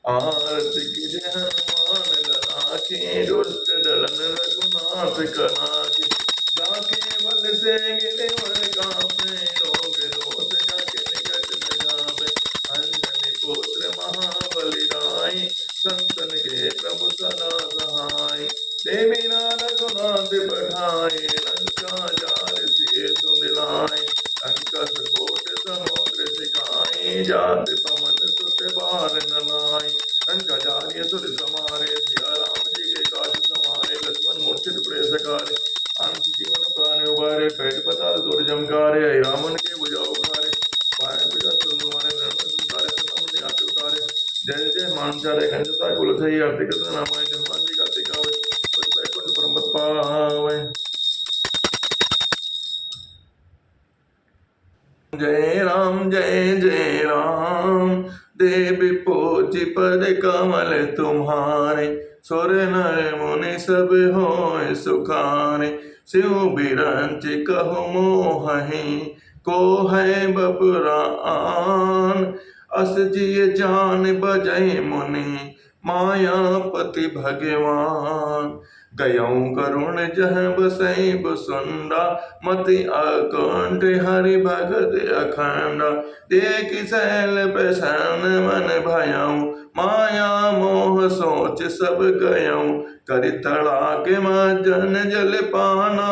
आरती की जय हनुमान लला की, दुष्ट दलन रघुनाथ कला की। जाके बल से गिरे वर कांपे, रोग रोष जाके निकट न जावे। अंजनी पुत्र महाबली राई, संतन के प्रभु सदा सहाय। देवी नानक नाथ पठाए, लंका जाल से सुमिलाए। अंकस कोट समुद्र सिखाए, जात पवन सुत बार न लाए। अंकजालिय सुर समारे, सिया राम जी के काज समारे। लक्ष्मण मूर्छित प्रेस सकारे, अंत जीवन प्राण उबारे। पेट पताल तुर जमकारे, रावण के भुजा उखारे। पाए भुजा सुन मारे, धर्म संसारे सुनाम निहात उतारे। जय जय मानचारे कंचता कुल सही, आरती कृष्ण नामाय जन्मान जी गाते गावे। पद बैकुंठ परम पद पावे। जय जय राम, देवी पूज्य पद कमल तुम्हारे। सुर नर मुनि सब होय सुखारे। शिव बिरंच कहु मोहि, को है बपुरान। अस जिय जान बजै मुनि, मायापति भगवान। गयौ करुण जह बसई बसुंडा, मति अकुंठ हरि भगत अखंडा। देख शैल प्रसन्न मन भयउ, माया मोह सोच सब गयउ। कर तड़ाके मज्जन जल पाना,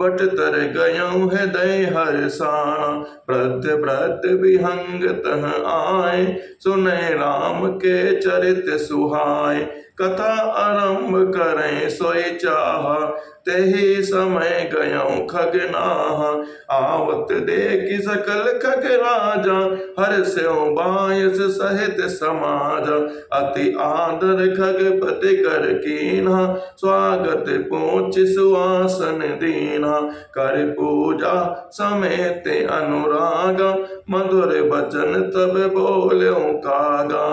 बट तर गयउ हृदय हर्षाना। ब्रत ब्रत विहंग तह आए, सुनय राम के चरित सुहाय। कथा आरंभ करें सोई चाहा, तेहि समय गयौ खगनाहा। आवत देखि सकल खग राजा, हर्षौ बायस सहित समाजा। अति आदर खगपति कर कीन्हा, स्वागत पूछ सुआसन दीन्हा। कर पूजा समेत अनुरागा, मधुर बचन तब बोलऊं कागा।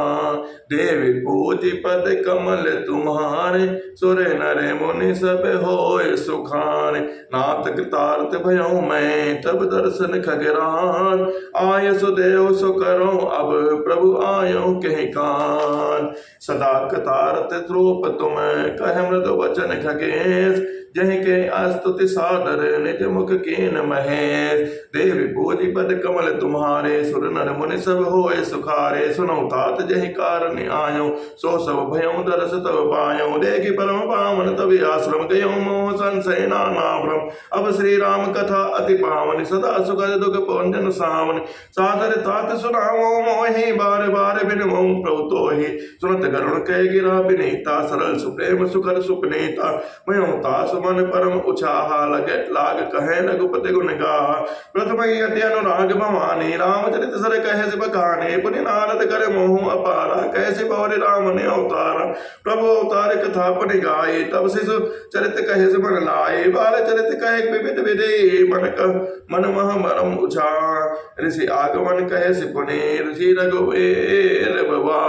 देवी पूज पद कमल तुम्हारे, सुर नर मुनि सब होय सुखारे। नाथ कृतार्थ भयउ मैं, तब दर्शन खगरान। आय सुदेव सुकरो, अब प्रभु आयो कहि कान। सदा कृतार्थ द्रोप तुम, कह मृदु वचन खगेश। जहि के अस्तुति सादर, निज मुख कीन महेश। देवी पूजी पद कमल तुम्हारे, सुर नर मुनि सब होय सुखारे। सुनौ तात जहि कारण आयो, सो सब भयउ दरस तब पायो। देखि परम पावन तब आश्रम, गयो मोह संशय नाना भ्रम। अब श्री राम कथा अति पावन, सदा सुखद दुख पवंजन सावन। सादर तात सुनावो मोहि, बार बार बिनमौ प्रभु तोहि। सुनत गरुड़ कह गिरा बिनीता, सरल सुप्रेम सुखद सुपनीता। मयो तास मन परम उछाहा, लाग कहे रघुपति गुण गाहा। प्रथम यति अनुराग भवानी, रामचरित सर कहे से बखाने। पुनि नारद कर मोह अपारा, कैसे बौरि राम ने अवतारा। प्रभु अवतार कथा पुनि गाये, तब शिशु चरित कहे से मन लाए। बाल चरित कहे विविध विधि, मन मह मरम उछा। ऋषि आगमन कहे से पुनि, ऋषि रघुवीर बवा।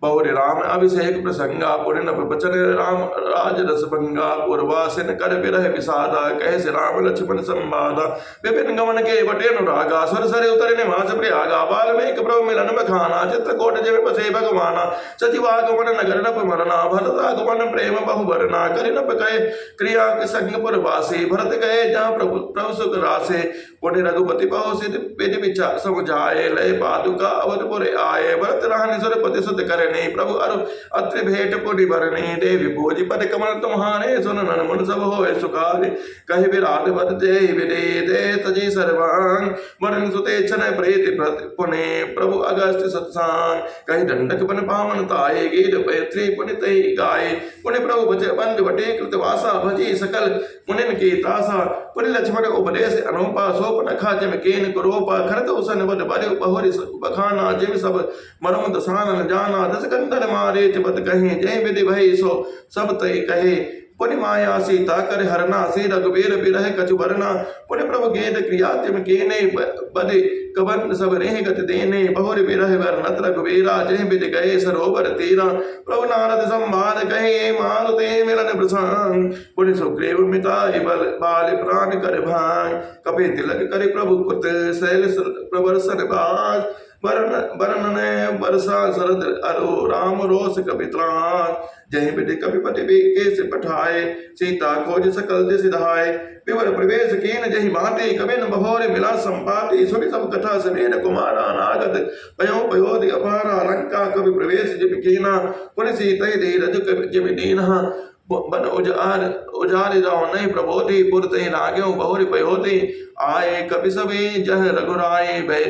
बहुरि राम अभिषेक प्रसंगा, पुनि नभ बचन राम राज रस भंगा। पूर्वासिन कर विरह विषादा, कहे से राम लक्ष्मण संवादा। विपिन गमन के बटे अनुरागा, स्वर सरे उतरे निवास प्रयागा। बाल्मीक प्रभु मिलन बखाना, चित्रकूट जिमि बसे भगवाना। सचिवागमन नगर नप मरना, भरत आगमन प्रेम बहु भरना। करि नप कहे क्रिया के संग पुरवासी, भरत गए जहाँ प्रभु सुख रासे। पुनि रघुपति बहु सिद्ध विधि विचार समुझाए, लय पादुका अवधपुर आए। भरत रानी सुरपति सुत करने, प्रभु अरु अत्रि भेंट पुनि भरनी। देवी पूजी पद कमल तुम्हारे, सुन नर मुनि सब होय सुखारे। कहि विराट बत देहि विदे, तजी सर्वांग। वरन सुते छन प्रीति पुनि, प्रभु अगस्त्य सत्सांग। कहि दंडक बन पावन ताये, गीत पैतृ पुनि तहि गाये। पुनि प्रभु बच बंद बटे कृतवासा, भजी सकल मुनिन की तासा। पुनि लक्ष्मण उपदेश अनुपा, सोप नखा जिम कीन कुरूपा। खरत उसन बद बरि बहुरि बखाना, जिम सब मरम दसानन जाना। दस कंदन मारे चिपत कहीं, जय विधि भई सो सब तय कहे। पुनि माया सीता कर हरना, सी रघुवीर बिरह कछु बरना। पुनि प्रभु गेद क्रिया तिम कीने, बदि कवन सब रेह गति देने। बहुरि बिरह वर्णत रघुवीरा, जय विधि गए सरोवर तीरा। प्रभु नारद संवाद कहे, मारुते मिलन प्रसंग। पुनि सुग्रीव मिताहि बाल प्राण कर भांग। कपि तिलक करि प्रभु कुत, शैल प्रवर्सन बास। बरन बरसा शरद अरो राम रोस कपित्रान। जय विधि कपिपति केस पठाए सीता खोज सकल दिस धाय। विवर प्रवेश कीन जहि भांति कबिन बहोर मिला संपाति। सुनि सब कथा समेत कुमारा नागत पयो पयोधि अपारा। लंका कवि प्रवेश जिब कीना पुनि सीतहि धीरज जिब दीन्हा। बन उजारि जाओ नहीं प्रबोधि पुर तहि लाग्यो बहुरि पयोधि। आए कपि सभी जह रघुराई भय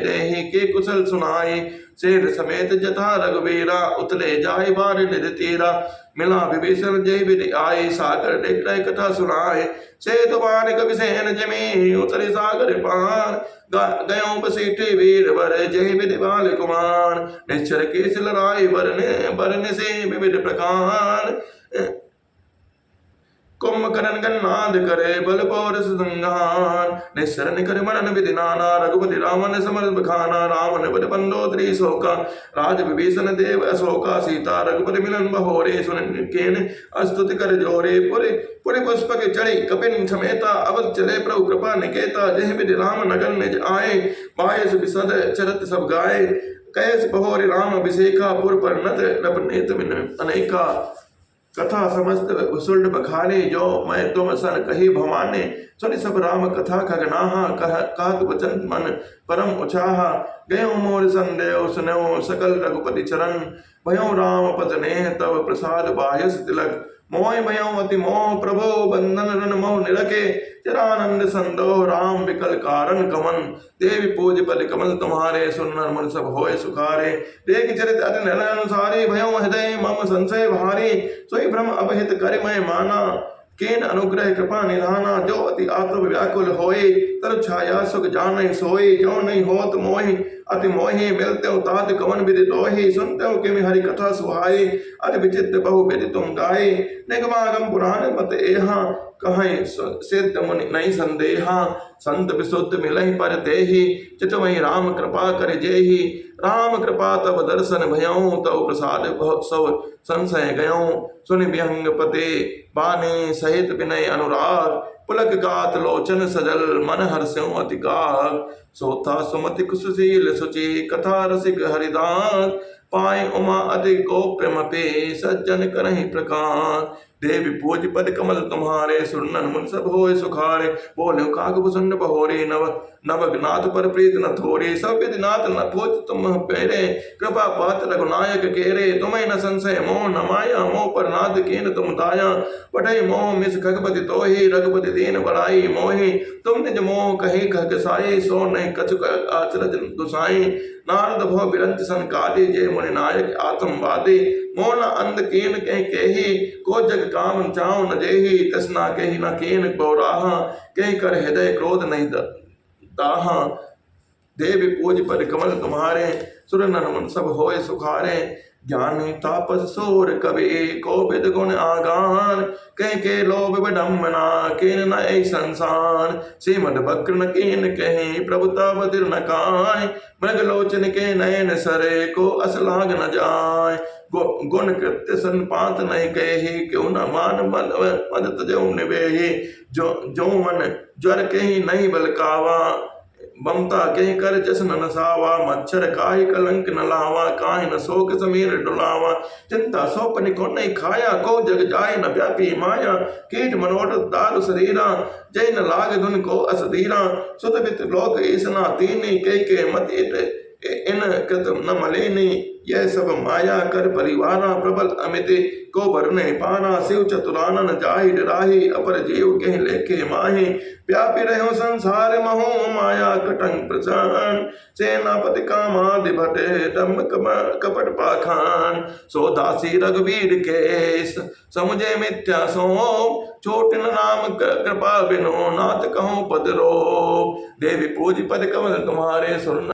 के कुशल सुनाई। शेर समेत जथा रघुबीरा उतले जाय बार निज तीरा। मिला विभीषण जय विधि आई सागर देख कथा सुनाए। सेतु बान कवि सेन जमी उतरे सागर पार। गयो बसीठे वीर वर जय विधि बाल कुमार। निश्चर केस लड़ाई बरने से विविध प्रकार। कुंभकर्ण गन्नाद करे बल पौरस संघान। निस्सर निकर मनन विधि नाना रघुपति रामन समर बखाना। रावण बल बंदोदरी शोका राज विभीषण देव अशोका। सीता रघुपति मिलन बहोरे सुन केन अस्तुति कर जोरे। पुरि पुष्पक चढ़ी कपिन समेता अवध चले प्रभु कृपा निकेता। जय विधि राम नगर निज आए बायस बिसद चरत सब गाए। कैस बहोरे राम अभिषेका पुर पर नत नपनेत अनेका। कथा समस्त सुल्ड बखाने जो मैं तुम सन कही भवाने। सुनि सब राम कथा खगनाहा कहत वचन मन परम उछाहा। गयो मोर संदेव सुनो सकल रघुपति चरण। भयो राम पद नेह तब प्रसाद बायस तिलक। मोह भयो अति मोह प्रभो बंधन रन मोह निरखे। चरानंद संदोह राम विकल कारण कमन। देवी पूज पद कमल तुम्हारे सुनर मन सब होय सुखारे। देख चरित अति नर अनुसारी भयो हृदय मम संशय भारी। सोई भ्रम अपहित कर मैं माना केन अनुग्रह कृपा निधाना। जो अति आत्म व्याकुल होए तर छाया सुख जाने सोए। जो नहीं होत मोहि अति मोहि मिलते तात कवन विधि तोहि। सुनते हो कि हरि कथा सुहाए अति विचित्र बहु विधि तुम गाए। निगमागम पुराण मत एहा कहें सिद्ध मुनि नहीं संदेहा। संत विशुद्ध मिलहि पर देहि चितवहि राम कृपा कर जेहि। राम कृपा तब दर्शन भयउ तव प्रसाद सब संशय गयउ। सुनि विहंग पते बाने सहित विनय अनुराग। पुलक गात लोचन सजल मन हर्षउ अतिकाग। सोथा सुमति कुशशील सुचि कथा रसिक हरिदास। पाए उमा अधिक गोप्यमपे सज्जन करहि प्रकार। देवी पूज पद कमल तुम्हारे सुरनन मुन सब होय सुखारे। बोले काग भुसुंड बहोरे नवगनाथ पर प्रीत न थोरे। सब विधिनाथ न खोज तुम पेरे कृपा पात रघुनायक केरे। तुम्हें न संशय मोह न माया मोह पर नाथ कीन तुम दाया। पठे मोह मिस खगपति तोहि रघुपति दीन बड़ाई मोहि। तुम निज मोह कही खग साई सो नहीं कछुक आचरज दुसाई। नारद भव बिरंच संकाले जय मुनि नायक आत्मवादी। मोन अंध कीन केहि को जग काम चाव न जेहि। तृष्णा केहि न कीन पौराहा कहि कर हृदय क्रोध नहीं दाहा। देवी पूज पद कमल तुम्हारे सुर नर मन सब होय सुखारे। ज्ञानी तापस सोर कवि को विद गुण आगान। के लोभ विडम्बना कीन न ऐ संसान। श्रीमद वक्र न कीन कहीं प्रभु तब दिल न काय। मृग लोचन के नयन सरे को असलाग न जाय। गुण कृत्य संपात नहीं कही क्यों न मान मद तजौ निवेही। जो मन ज्वर कहीं नहीं बलकावा ममता कहीं कर जसन नसावा। मच्छर काहि कलंक न लावा काहि न शोक समीर डुलावा। चिंता सोपन को नहीं खाया को जग जाय न व्यापी माया। कीट मनोरथ दारु शरीरा जय न लाग धुन को असधीरा। सुत वित लोक ईसना तीनी के मत इन कृत न मलिनी। यह सब माया कर परिवारा प्रबल अमित को भरने पाना। शिव चतुरानन जाहि डराहि अपर जीव के लेखे माहि। व्यापी रहो संसार महु माया कटंग प्रचान। सेनापति कामादि भटे दम कपट पाखान। सो दासी रघुवीर केस समुझे मिथ्या सो। चोट न नाम कृपा बिनो नाथ कहूँ पद रो। देवी पूज पद कमल तुम्हारे सुर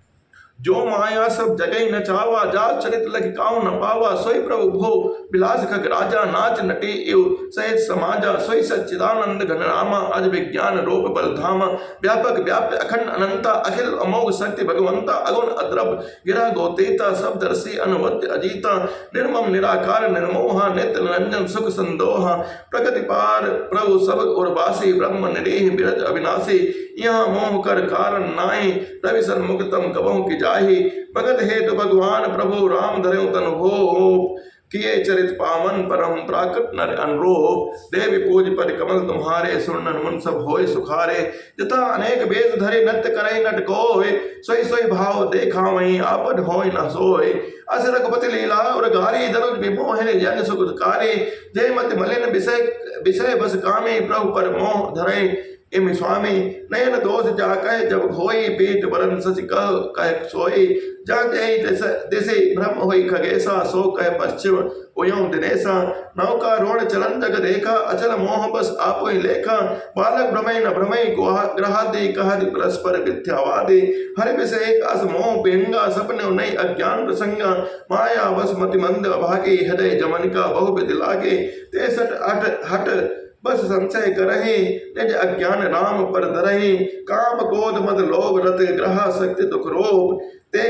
जो माया सब जगह न चावा। जा चरित लग काउ न पावा। सोई प्रभु भो बिलास खग राजा नाच नटी एव सहित समाजा। सोई सच्चिदानंद घन रामा अज विज्ञान रूप बल धामा। व्यापक व्याप्य अखंड अनंता अखिल अमोघ शक्ति भगवंता। अगुण अद्रव गिरा गोतेता सब दर्शी अनुवद्य अजीता। निर्मम निराकार निर्मोहा नित्य निरंजन सुख संदोहा। प्रगति पार प्रभु सब उर्वासी ब्रह्म निरीह बिरज अविनाशी। यहाँ मोह कर कारण नाहि, रवि सन्मुख तम कबहु की जाहि। भगत हेतु भगवान प्रभु राम धरऊ तनु भोप, किए चरित पावन परम प्राकृत नर अनुरूप। देवी पूज पद कमल तुम्हारे, सुनन मुन सब होय सुखारे। यथा अनेक वेद धरे नृत्य करे नट कोय, सोई सोई भाव देखा वही आपद होय न सोय। अस रघुपति लीला और गारी, दरुज विमोह जन सुखकारी। जय मत मलिन विषय बस कामी, प्रभु पर मोह धरे इम स्वामी। नयन दोष जा कह जब होई, पीठ बरन सच कह सोई। जग जय दिशे भ्रम होई खगेसा, सो कह पश्चिम उयं दिनेसा। नौका रोण चलन जग देखा, अचल मोह बस आप ही लेखा। बालक भ्रमय न भ्रमय ग्रहादि, कहदि परस्पर मिथ्यावादि। हरि विषय अस मोह बेंगा, सपने नहीं अज्ञान प्रसंगा। माया बस मति मंद अभागे, हृदय जमन का बहु विधि लागे। ते सट हट बस संशय करहि, निज अज्ञान राम पर धरहि। काम क्रोध मद लोभ रत, ग्रह शक्ति दुख रोग। ते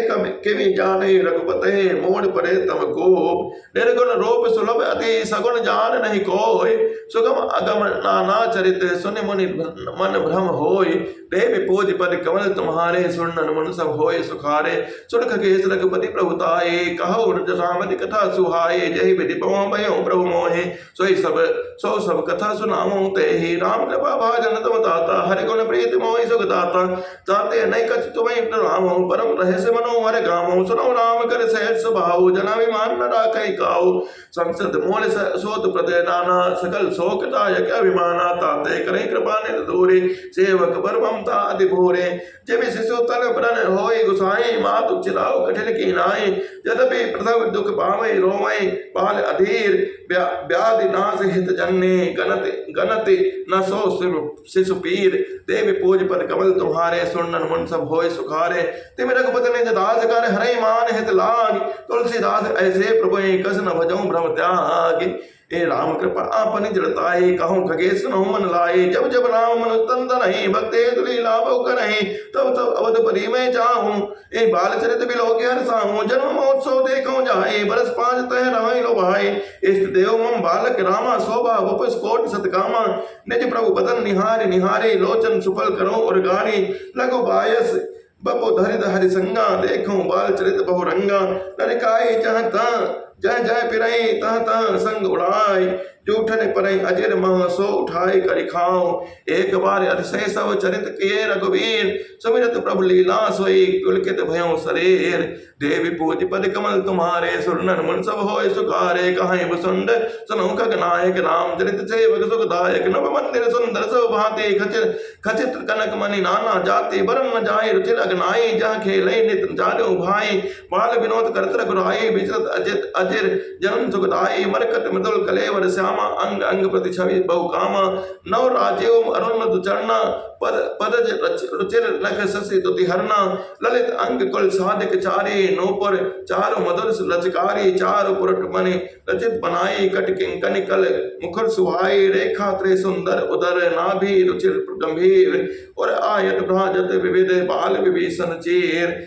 किमि जाने रघुपते, मोड़ पड़े तम कोप। निर्गुण रूप सुलभ अति, सगुण जान नहीं कोय। सुगम अगम नाना चरित, सुनि मुनि मन भ्रम होय। देवी पूज पद कमल तुम्हारे, सुनन मन सब होय सुखारे। सुनख केस रघुपति प्रभुताए, कहो रामति कथा सुहाए। जय विधि पवो भयो प्रभु मोहे, सो सब कथा सुनाओ तेहि। राम कृपा भाजन तम ताता, हरि गुण प्रीति मोहि सुख दाता। ताते अनेक तुम्हें रामो, परम रहस्य मनोहर गामो। सुनो राम कर सहज स्वभाव, जनाभिमान न राखै काऊ। संसद मूल सोत प्रदय नाना, सकल शोक दायक अभिमाना। ताते करे कृपा नित दूरे, सेवक पर ममता अति भोरे। जिमि शिशु तन प्रण होय गुसाई, मातु चिराउ कठिन की नाई। यद्यपि प्रथम दुख पावै रोवै, बाल अधीर व्याधि नाश हित जन्ने। गणति न सो शिशु पीर, देवी पूज पर कमल तुम्हारे। सुनन मन सब होय सुखारे। तिम रघुपति निज दास कर, हरै मान हित लाग। तुलसीदास ऐसे प्रभु कस न भजऊं भ्रम त्याग। ए राम कृपा आपनि जड़ताई, कहूँ खगेश न मन लाए। जब जब राम मन तंद नहीं, भक्ते लीला बहु करहि। तब तब अवधपुरी में जाऊं, ए बाल चरित बिलोके हरसाऊं। जन्म महोत्सव देखूं जाए, बरस 5 तह रहि लो भाई। इष्ट देव मम बालक रामा, शोभा वपुष कोट सतकामा। निज प्रभु बदन निहारे निहारे, लोचन सुफल करो और गारी। लघु बायस बपो धरित हरि संगा, देखूं बाल चरित बहु रंगा। लड़काई जह तह जय जय पिरई, तह तह संग उड़ाई। जूठन परई अजिर मह, सो उठाई करि खाओ। एक बार अतिशय सब चरित किए रघुवीर, सुमिरत प्रभु लीला सोई। पुलकित भयों शरीर, देवी पूज पद कमल तुम्हारे। सुरनन मन सब होय सुखारे। कहाई बसुंड सुनौ खगनायक, राम चरित सेवक सुखदायक। नव मंदिर सुंदर सो भांति, खचित कनक मणि नाना जाति। बरन न जाय रुचिर अगनाई, जहाँ खेलै नित जानो भाई। बाल विनोद करत रघुराई, विचरत अजित अजिर जनन सुखदाई। मरकत मृदुल कलेवर श्यामा, अंग अंग प्रति छवि बहु कामा। नव राज्यों अरुण मधु चरना, पदज रुचिर नख शशि तुति हरना। ललित अंग कुल साधिक चारी, नूपुर चारु मधुर लचकारी। चारु पुरट मणि रचित बनाई, कट किंकनि कल मुखर सुहाई। रेखा त्रे सुंदर उदर, नाभि रुचिर गंभीर। और आयत भ्राजत विविध, बाल विभीषण चीर।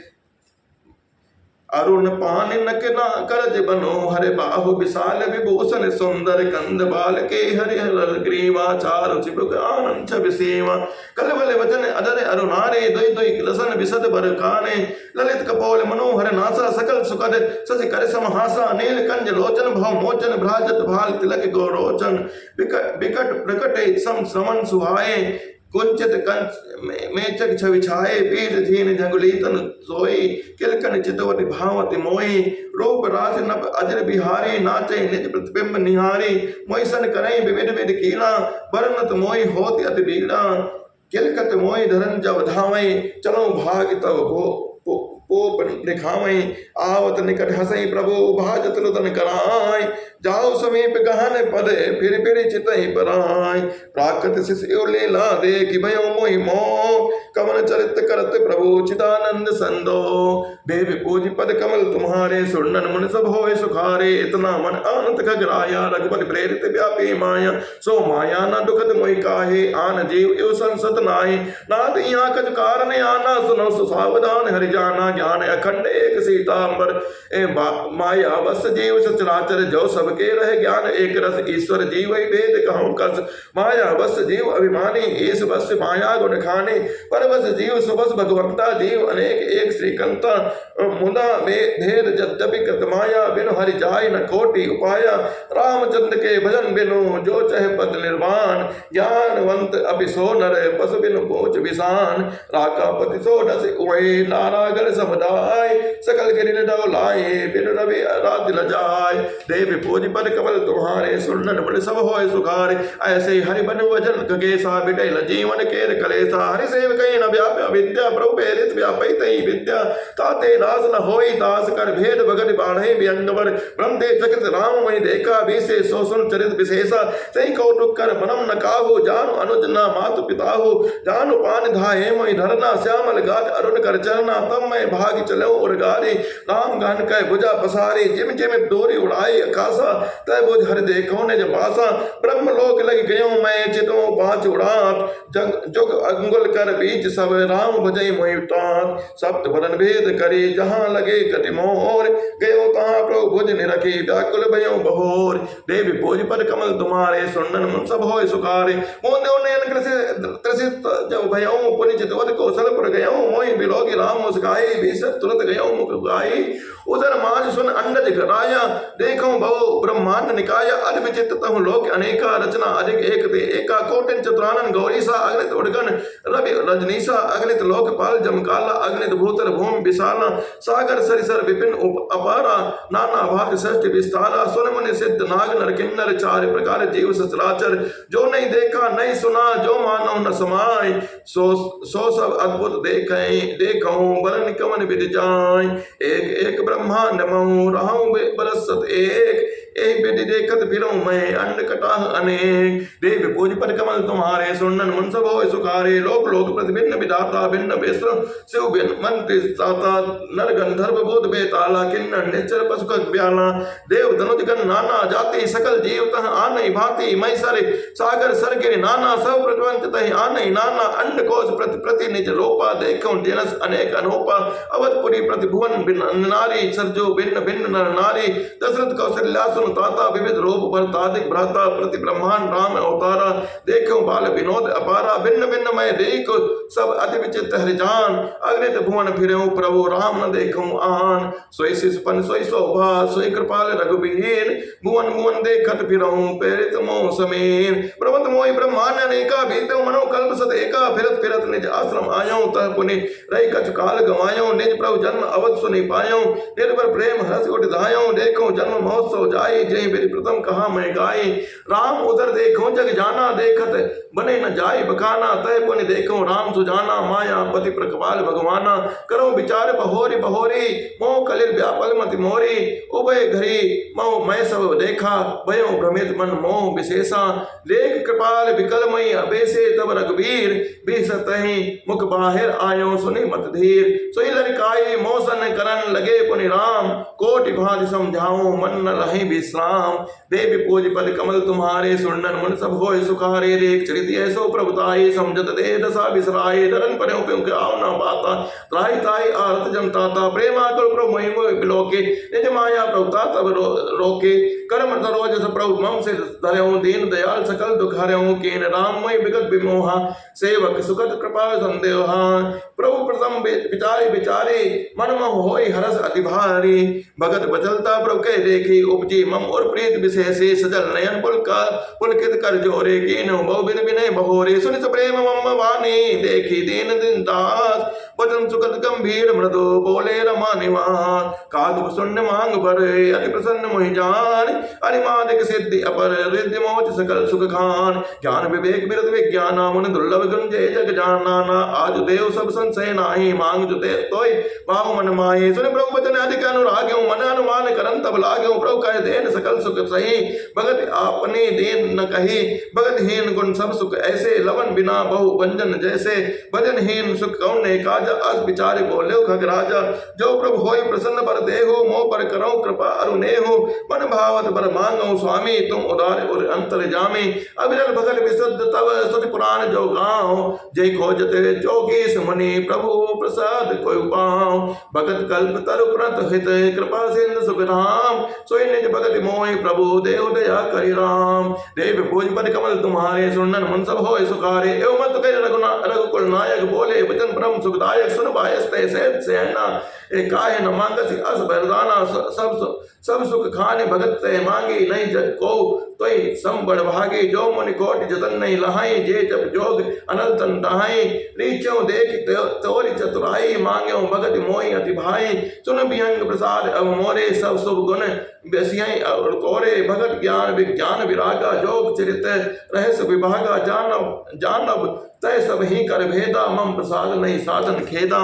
अरुण पान नक ना करज बनो, हरे बाहु विशाल विभूषण सुंदर। कंद बाल के हरिहर ग्रीवा, चारु चिबुक आनंद छवि सीमा। कलबल वचन अदर अरुणारे, दुई दुई लसन विशद बरकाने। ललित कपोल मनोहर नासा, सकल सुखद शशि कर समहासा। नील कंज लोचन भव मोचन, भ्राजत भाल तिलक गौरोचन। विकट प्रकट सम श्रमण सुहाए, कुंचित कंच मेचक छवि छाए। पीठ झीन झंगुली तन सोई, किलकन चितवति भावति मोहि। रूप रास नभ अजर बिहारी, नाचे निज प्रतिबिंब निहारी। मोहिसन करई विविध विधि कीला, बरनत मोहि होति अति बीड़ा। किलकत मोहि धरन जब धावई, चलो भाग तब पोप निखावई। आवत निकट हसई प्रभु, भाजत लुदन कराई। जाओ समीप गहन पद, फिर चितई पराई। प्राकृत शिष्यो लीला देखि, भयो मोहि मोह। कमल चरित करत प्रभु, चिदानंद संदो। देवी पूज पद कमल तुम्हारे, सुरनन मन सब होय सुखारे। इतना मन आनंद खगराया, रघुपति प्रेरित व्यापी माया। सो माया न दुखद मोहि काहे, आन जीव एव संसत नाहि। नाथ यहाँ कछ कारण आना, सुनो सावधान हरि जाना। ज्ञान अखंड एक सीतांबर माया बस जीव सचराचर जो सबके रह ज्ञान एक रस ईश्वर जीव भेद कहूँ कस माया बस जीव अभिमानी ईश बस माया गुण खानी पर बस जीव सुबस भगवंता जीव अनेक एक श्रीकंता मुदा भेद यद्यपि कृत माया बिनु हरि जाय न कोटि उपाया रामचंद्र के भजन बिनु जो चह पद निर्वाण ज्ञानवंत अभि सो नर पशु बिनु पोच विषान राकापति सो डस उए नारागण समुदाय सकल गिरिन डौलाए बिनु रवि राज न जाय देव पूज पद कमल तुम्हारे सुनन बड़ सब होय सुखारे ऐसे हरि बन वजन कगेसा बिटल जीवन केर कलेसा हरि सेव कई न व्याप विद्या प्रभु प्रेरित व्यापै तई विद्या ताते नास न होई दास कर भेद भगत बाढ़े व्यंगवर ब्रह्म दे चकित राम मई देखा विशे सो सुन चरित विशेषा सही कौटुक कर बनम न काहू जानु अनुज न मातु पिता हो जानु पान धाये मई धरना श्यामल गाज अरुण कर चरना तब मैं भाग चलो और गारी राम गान कह भुजा पसारी जिम जिम डोरी उड़ाई आकाशा तय बुझ हर देखो ने जब आसा ब्रह्म लोक लग गयो मैं चितो पांच उड़ात जुग अंगुल कर बीच सब राम भजई मोहि तात सप्त बदन भेद करी जहां लगे कटि मोर गयो तहां प्रभु भुज निरखी व्याकुल भयो बहोर देवी पूज पर कमल तुम्हारे सुनन मन सब होय सुखारे मोन देव नयन त्रसित जब भयो पुनिचित वद कौशलपुर गयो मोहि बिलोकी राम मुस्काई बीसत तुरत गयो मुख गाई उधर माज सुन अंडज घराया देखो बहु ब्रह्मांड निकाय अद विचित्र तहु लोक अनेका रचना अधिक एक ते एका कोटिन चतुरानन गौरीसा अग्नित उड़गन रवि रजनीसा अग्नित लोकपाल जमकाला अग्नित भूतर भूमि विशाला सागर सरिसर विपिन अपारा नाना भाग सृष्टि विस्तारा सुन मुनि सिद्ध नाग नर किन्नर चार प्रकार जीव सचराचर जो नहीं देखा नहीं सुना जो मानो न समाय सो सब अद्भुत देखो बरन कवन विद जाय एक एक ब्रह्मांड महु रहूं बरसत एक एक बेटी देखत फिरूं मैं अंड कटाह अनेक देव पूज पर कमल तुम्हारे सुनन मन सब होय सुखारे लोक लोक प्रतिभिन्न विधाता भिन्न विश्व शिव भिन्न मंत्र ताता नर गंधर्व बोध बेताला किन्नर निश्चर पशु ब्याला देव धनुज गण नाना जाति सकल जीव तह आनई भांति मई सरे सागर सरगिर नाना सब प्रज्वंत तह आनई नाना अंड कोश प्रति निज रोपा देखो जनस अनेक अनोपा अवधपुरी प्रतिभुवन भिन्न नारी सरजो भिन्न भिन्न नर नारी दशरथ कौशल्या ताता विविध रूप पर तादिक भ्राता प्रति ब्रह्मांड राम अवतारा देखो बाल विनोद अपारा भिन्न भिन्न मैं देखो सब अति विचित्र हरिजान अग्नित भुवन फिरऊं प्रभु राम न देखूं आन सोई शिषपन सोई शोभा सोई कृपाल रघुवीर भुवन भुवन देखत फिरऊं प्रेरित मोह समीर प्रबंध मोहि ब्रह्मांड अनेका बीतो मनो कल्प सत एका फिरत फिरत निज आश्रम आयो तह पुनि रही कछ काल गवायो निज प्रभु जन्म अवध सुनि पायो निर्भर प्रेम हर्ष उठ धायो देखो जन्म महोत्सव जाय जय मेरी प्रथम कहा मैं गाई राम उधर देखो जग जाना देखत बने न जाय बखाना तय पुनि देखो राम सुजाना माया पति प्रकबाल भगवाना करो विचार बहोरी बहोरी मोह कलिल व्यापल मति मोरी उभय घरी मोह मैं सब देखा भयो भ्रमित मन मोह विशेषा लेख कृपाल विकलमय अबेसे तब रघुवीर बीसतहि मुख बाहिर आयो सुनि मत धीर सोई लरिकाई मोसन करन लगे पुनि राम कोटि भांति समझाऊं मन न रहे विश्राम देवी पूज पद कमल तुम्हारे सुनन मन सब होय सुखारे देख चरित ऐसो प्रभुताई समझत दे दशा बिसराए धरन पर आओ न बाता त्राहि ताई आरत जमताता प्रेमा कर प्रभु मोहि मोहि बिलोके निज माया प्रभुता तब रोके कर्म सरोज प्रभु मम से धरऊं दीन दयाल सकल दुख हरऊं कीन राम मोहि विगत विमोहा सेवक सुखद कृपा संदेहा प्रभु प्रथम विचारी विचारे मन मोह होई हरस अति भारी भगत बचलता प्रभु के देखी उपजी मम और प्रीत विशेषे सजल नयन पुलकित कर जोरे कीनो बहु बिन बिनय बहोरे सुनित प्रेम मम वाणी देखी दीन दिन दास वचन सुखद गंभीर मृदु बोले रमा निवास कादुप सुन्न मांग भरे अति प्रसन्न मोहि जान अनिमादिक सिद्धि अपर रिद्धि मोच सकल सुख खान ज्ञान विवेक विरत विज्ञान मुनि दुर्लभ गुंजे जग जानाना आज देव सब संशय नाही मांग जो दे तोय बाहु मन माहे सुन प्रभु वचन अधिक अनुराग्यो मन अनुमान करन तब लाग्यो प्रभु कह देन सकल सुख सही भगत आपने देन न कही भगत हीन गुण सब सुख ऐसे लवन बिना बहु भंजन जैसे भजन हीन सुख कौन ने काज अस विचारे बोले खग राजा जो प्रभु होई प्रसन्न पर देहु मोह पर करो कृपा अरुनेहु मन भावत बर मांगो स्वामी तुम उदार और अंतर जामी अविरल भगत विशुद्ध तब स्तुति पुराण जो गाओ जय खोजते जोगीश मुनि प्रभु प्रसाद कोई पाओ भगत कल्प तरु प्रत हित कृपा सिंधु सुख राम सोई निज भगत मोहि प्रभु देव दया करि राम देव भोज पद कमल तुम्हारे सुनन मन सब होय सुखारे एवं मत कह रघुकुल नायक बोले वचन परम सुखदायक सुन बायस्ते सहज सेना ए काहे न मांगसी अस बरदाना सब सुख खाने भगत से मांगी नहीं जग को तोय सम बड़ भागी जो मुनि कोटि जतन नहीं लहाई जे जब जोग अनल तन दहाई रीचो देख तोरी चतुराई मांग्यो भगत मोहि अति भाई सुन बिहंग प्रसाद अब मोरे सब शुभ गुण बेसियाई और तोरे भगत ज्ञान विज्ञान विरागा जोग चरित रहस्य विभागा जानब तय सब ही कर भेदा मम प्रसाद नहीं साधन खेदा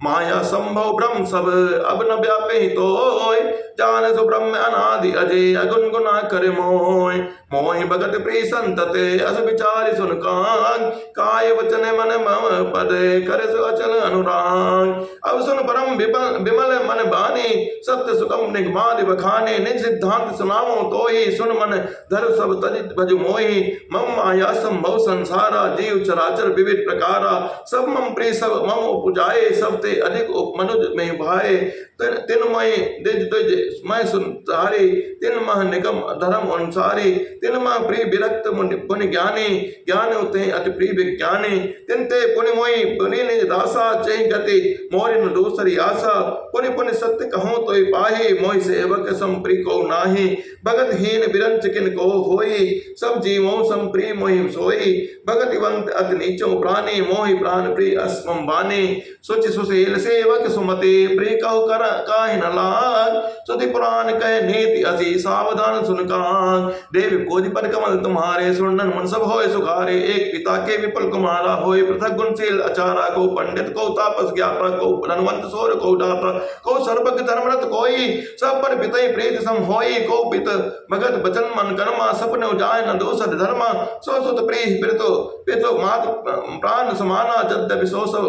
माया संभव ब्रह्म सब अब न व्यापे तोय जान सो ब्रह्म अनादि अजय अगुण गुना कर मोय मोहि भगत प्रिय संतते अस विचारि सुन कान काय वचन मन मम पद कर सो अचल अनुराग अब सुन परम विमल मन बानी सत्य सुगम निगमादि बखाने निज सिद्धांत सुनाओ तोहि सुन मन धर सब तजित भज मोहि मम माया संभव संसारा जीव चराचर विविध प्रकारा सब मम प्रिय सब मम उपजाए सब ते अधिक मनुज में भाए तिन मय दिज दिज मैं सुन तारे तिन मह निगम धर्म अनुसारी तिन मह प्रिय विरक्त पुनि ज्ञानी ज्ञान उते अति प्रिय विज्ञानी तिन ते पुनि मोहि पुनि निज दासा चहि गति मोरि न दूसरी आशा पुनि पुनि सत्य कहूँ तो पाही मोहि सेवक सम प्रिय को नाही भगत हीन बिरंच किन को होई सब जीवों सम प्रिय मोहि सोई भगतिवंत अति नीचो प्राणी मोहि प्राण प्रिय अस्मम बानी सोच सुशील सेवक सुमति प्रिय कहो कर काहि न लाग सुधि पुराण कह नीति असी सावधान सुन कान देव कोटि पद कमल तुम्हारे सुनन मन सब होय सुखारे एक पिता के विपुल कुमारा होय पृथक गुणशील अचारा को पंडित को तापस ज्ञापक को धनवंत सोर को दाता को सर्वज्ञ धर्मरत कोई सब पर पितई प्रीत सम होई को पित भगत बचन मन कर्मा सपने जाय न दोषद धर्मा सो सुत प्रिय पितो मात प्राण समाना जद्यपि सो सब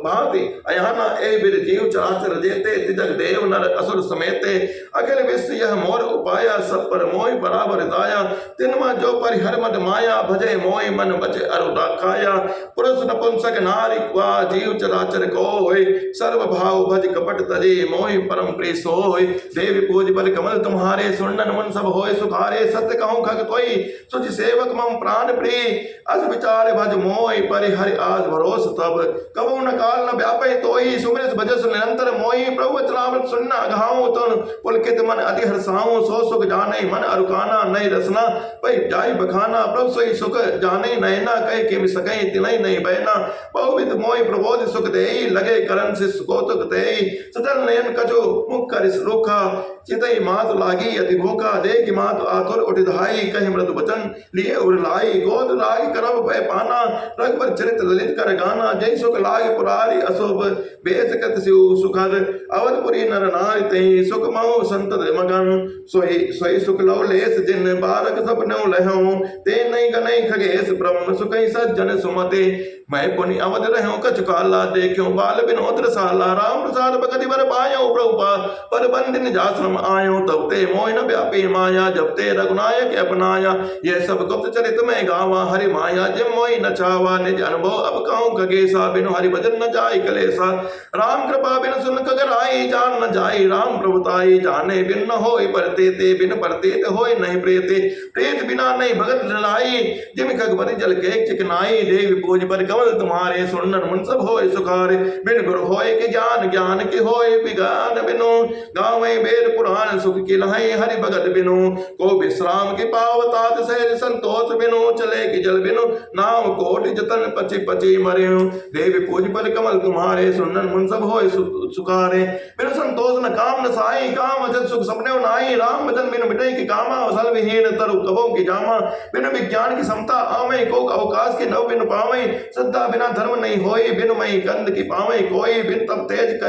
भांति अयाना ए बिर जीव चराचर जेते तिजक देव नर असुर समेते अखिल विश्व यह मोर उपाया सब पर मोहि बराबर दाया तिनमा जो परिहर मद माया भजे मोहि मन बचे अरुदा खाया पुरुष नपुंसक नारी क्वा जीव चराचर को होय सर्व भाव भज कपट तजे मोहि परम प्रिय सोय देवी पूज बल कमल तुम्हारे सुनन मन सब होय सुखारे सत्य कहूँ खग तोई सुच सेवक मम प्राण प्रिय अस विचार भज मोहि परिहरि आज भरोस तब कबू न काल न व्यापे तोई सुमिरस भजस निरंतर मोहि प्रभु वचनामृत सुनना घाऊं तुन पुलकित मन अति हर्षाऊं सो सुख जाने मन अरुकाना नई रसना पै जाई बखाना प्रभु सोई सुख जाने नैना कह के सकै तिनै नहीं बहना बहुविध मोहि प्रबोध सुख देई लगे करन से कौतुक देई सजल नयन कजो मुख कर रुखा चितई मात लागी अति भूखा देख मात आतुर उठ धाई कहि मृदु वचन लिए उर लाई गोद लागी करब भय पाना रघुबर चरित ललित कर गाना जय सुख लागी पुरारी अशुभ बेस कत सिउ सुखद अवधपुरी नर नारी तहि सुख महु संतत मगन सोई सुख लव लेस जिन बारक सपनौ लहऊ ते नहीं गनई खगेश ब्रह्म सुखई सज्जन सुमते मैं पुनि अवध रहूं कछु काला देखूं बाल विनोद रसाला राम प्रसाद भगति बर पायो प्रभुपा पर बंदिन जाश्रम आयो तब ते मोहि न व्यापी माया जब ते रघुनायक अपनाया ये सब गुप्त चरित में गावा हरि माया जिम मोहि न चावा निज अनुभव अब कहूं खगेसा बिनु हरि भजन न जाय कलेसा राम कृपा बिन सुन कगराई जान न जाई राम प्रभुताई जाने बिन न होय परते ते बिन परते होय नहीं प्रेते प्रेत बिना नहीं भगत ललाई जिम खगपति जल के चिकनाई देवी पूज पर कमल तुम्हारे सुनन मन सब होय सुखारे बिन गुरु होय के ज्ञान ज्ञान के होय विज्ञान बिनु गावे वेद पुराण सुख की लहई हरि भगत बिनु को विश्राम के पावतात सहज संतोष बिनु चले की जल बिनु नाम कोटि जतन पची पची मरे देवी पूज पर कमल तुम्हारे सुनन मन सब होय सुखारे बिनु संतोष न काम न साई काम अजत सुख सपने नाई राम भजन बिनु मिटई की कामा असल विहीन तरु कबों की जामा बिनु विज्ञान की समता आवे को अवकाश के नव बिनु पावे श्रद्धा बिना धर्म नहीं होई बिनु मई गंध की पावे कोई बिन तब तेज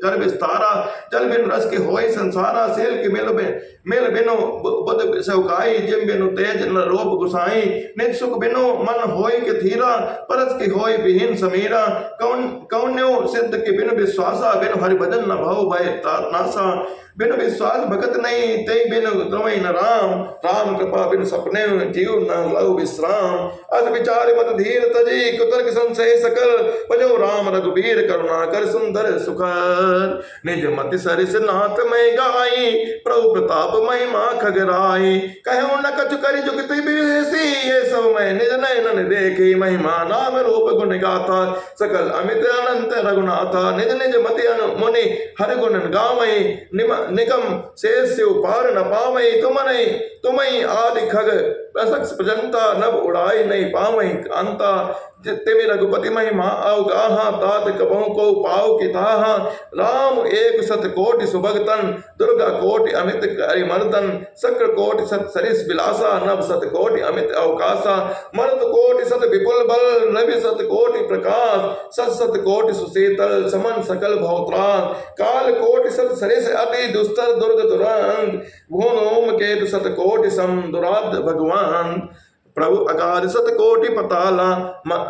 कर विस्तारा जल बिनु रस के होई संसारा सेल के मिल बिनु बुद्ध सौकाई जिम बिनु तेज न रूप गुसाई निज सुख बिनु मन होई के धीरा परस की होई विहीन समीरा कौन्यो सिद्ध के बिनु विश्वासा बिनु हरि भजन न भव भय नासा बिन विश्वास भगत नहीं ते बिन तुम्हें न राम, राम कृपा बिन सपने जीव न लव विश्राम। अस विचार मत धीर तजी कुतर्क संशय सकल, भजो राम रघुबीर करुणा कर सुंदर सुखर। निज मति सरिस नाथ में गाई, प्रभु प्रताप महिमा खगराई। कहूँ न कछु करि जुगति बिरसी, ये सब मैं निज नयन देखी। महिमा नाम रूप गुण गाथा, सकल अमित अनंत रघुनाथा। निज निज मति मुनि हर गुण गावई, निगम शेष पार न पावई। तुम्हें आदि खग प्रसक्ष प्रजंता, नभ उड़ाई नहीं पावई अंता। तिमि रघुपति महिमा अवगाहा, तात कबहु को पाओ कि ताहा। राम एक सत कोटि सुभगतन, दुर्गा कोटि अमित करिमर्दन। शक्र कोटि सत सरिस विलासा, नभ सत कोटि अमित अवकाशा। मरुत कोटि सत विपुल बल, रवि सत कोटि प्रकाश। सत सत कोटि सुशीतल, समन सकल भवत्रास। काल कोटि सत सरिस अति, दुस्तर दुर्ग दुरंत। भुवन ओम केतु सत कोटि सम, दुराध भगवान। प्रभु अगाध सत कोटि पताला,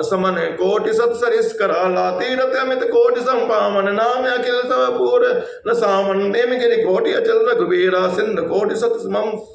समन कोटि सत सरिस कराला। तीरथ अमित कोटि संपावन, नाम अखिल सब पूर न सामन। नेम गिरि कोटि अचल रघुबीरा, सिंध कोटि सत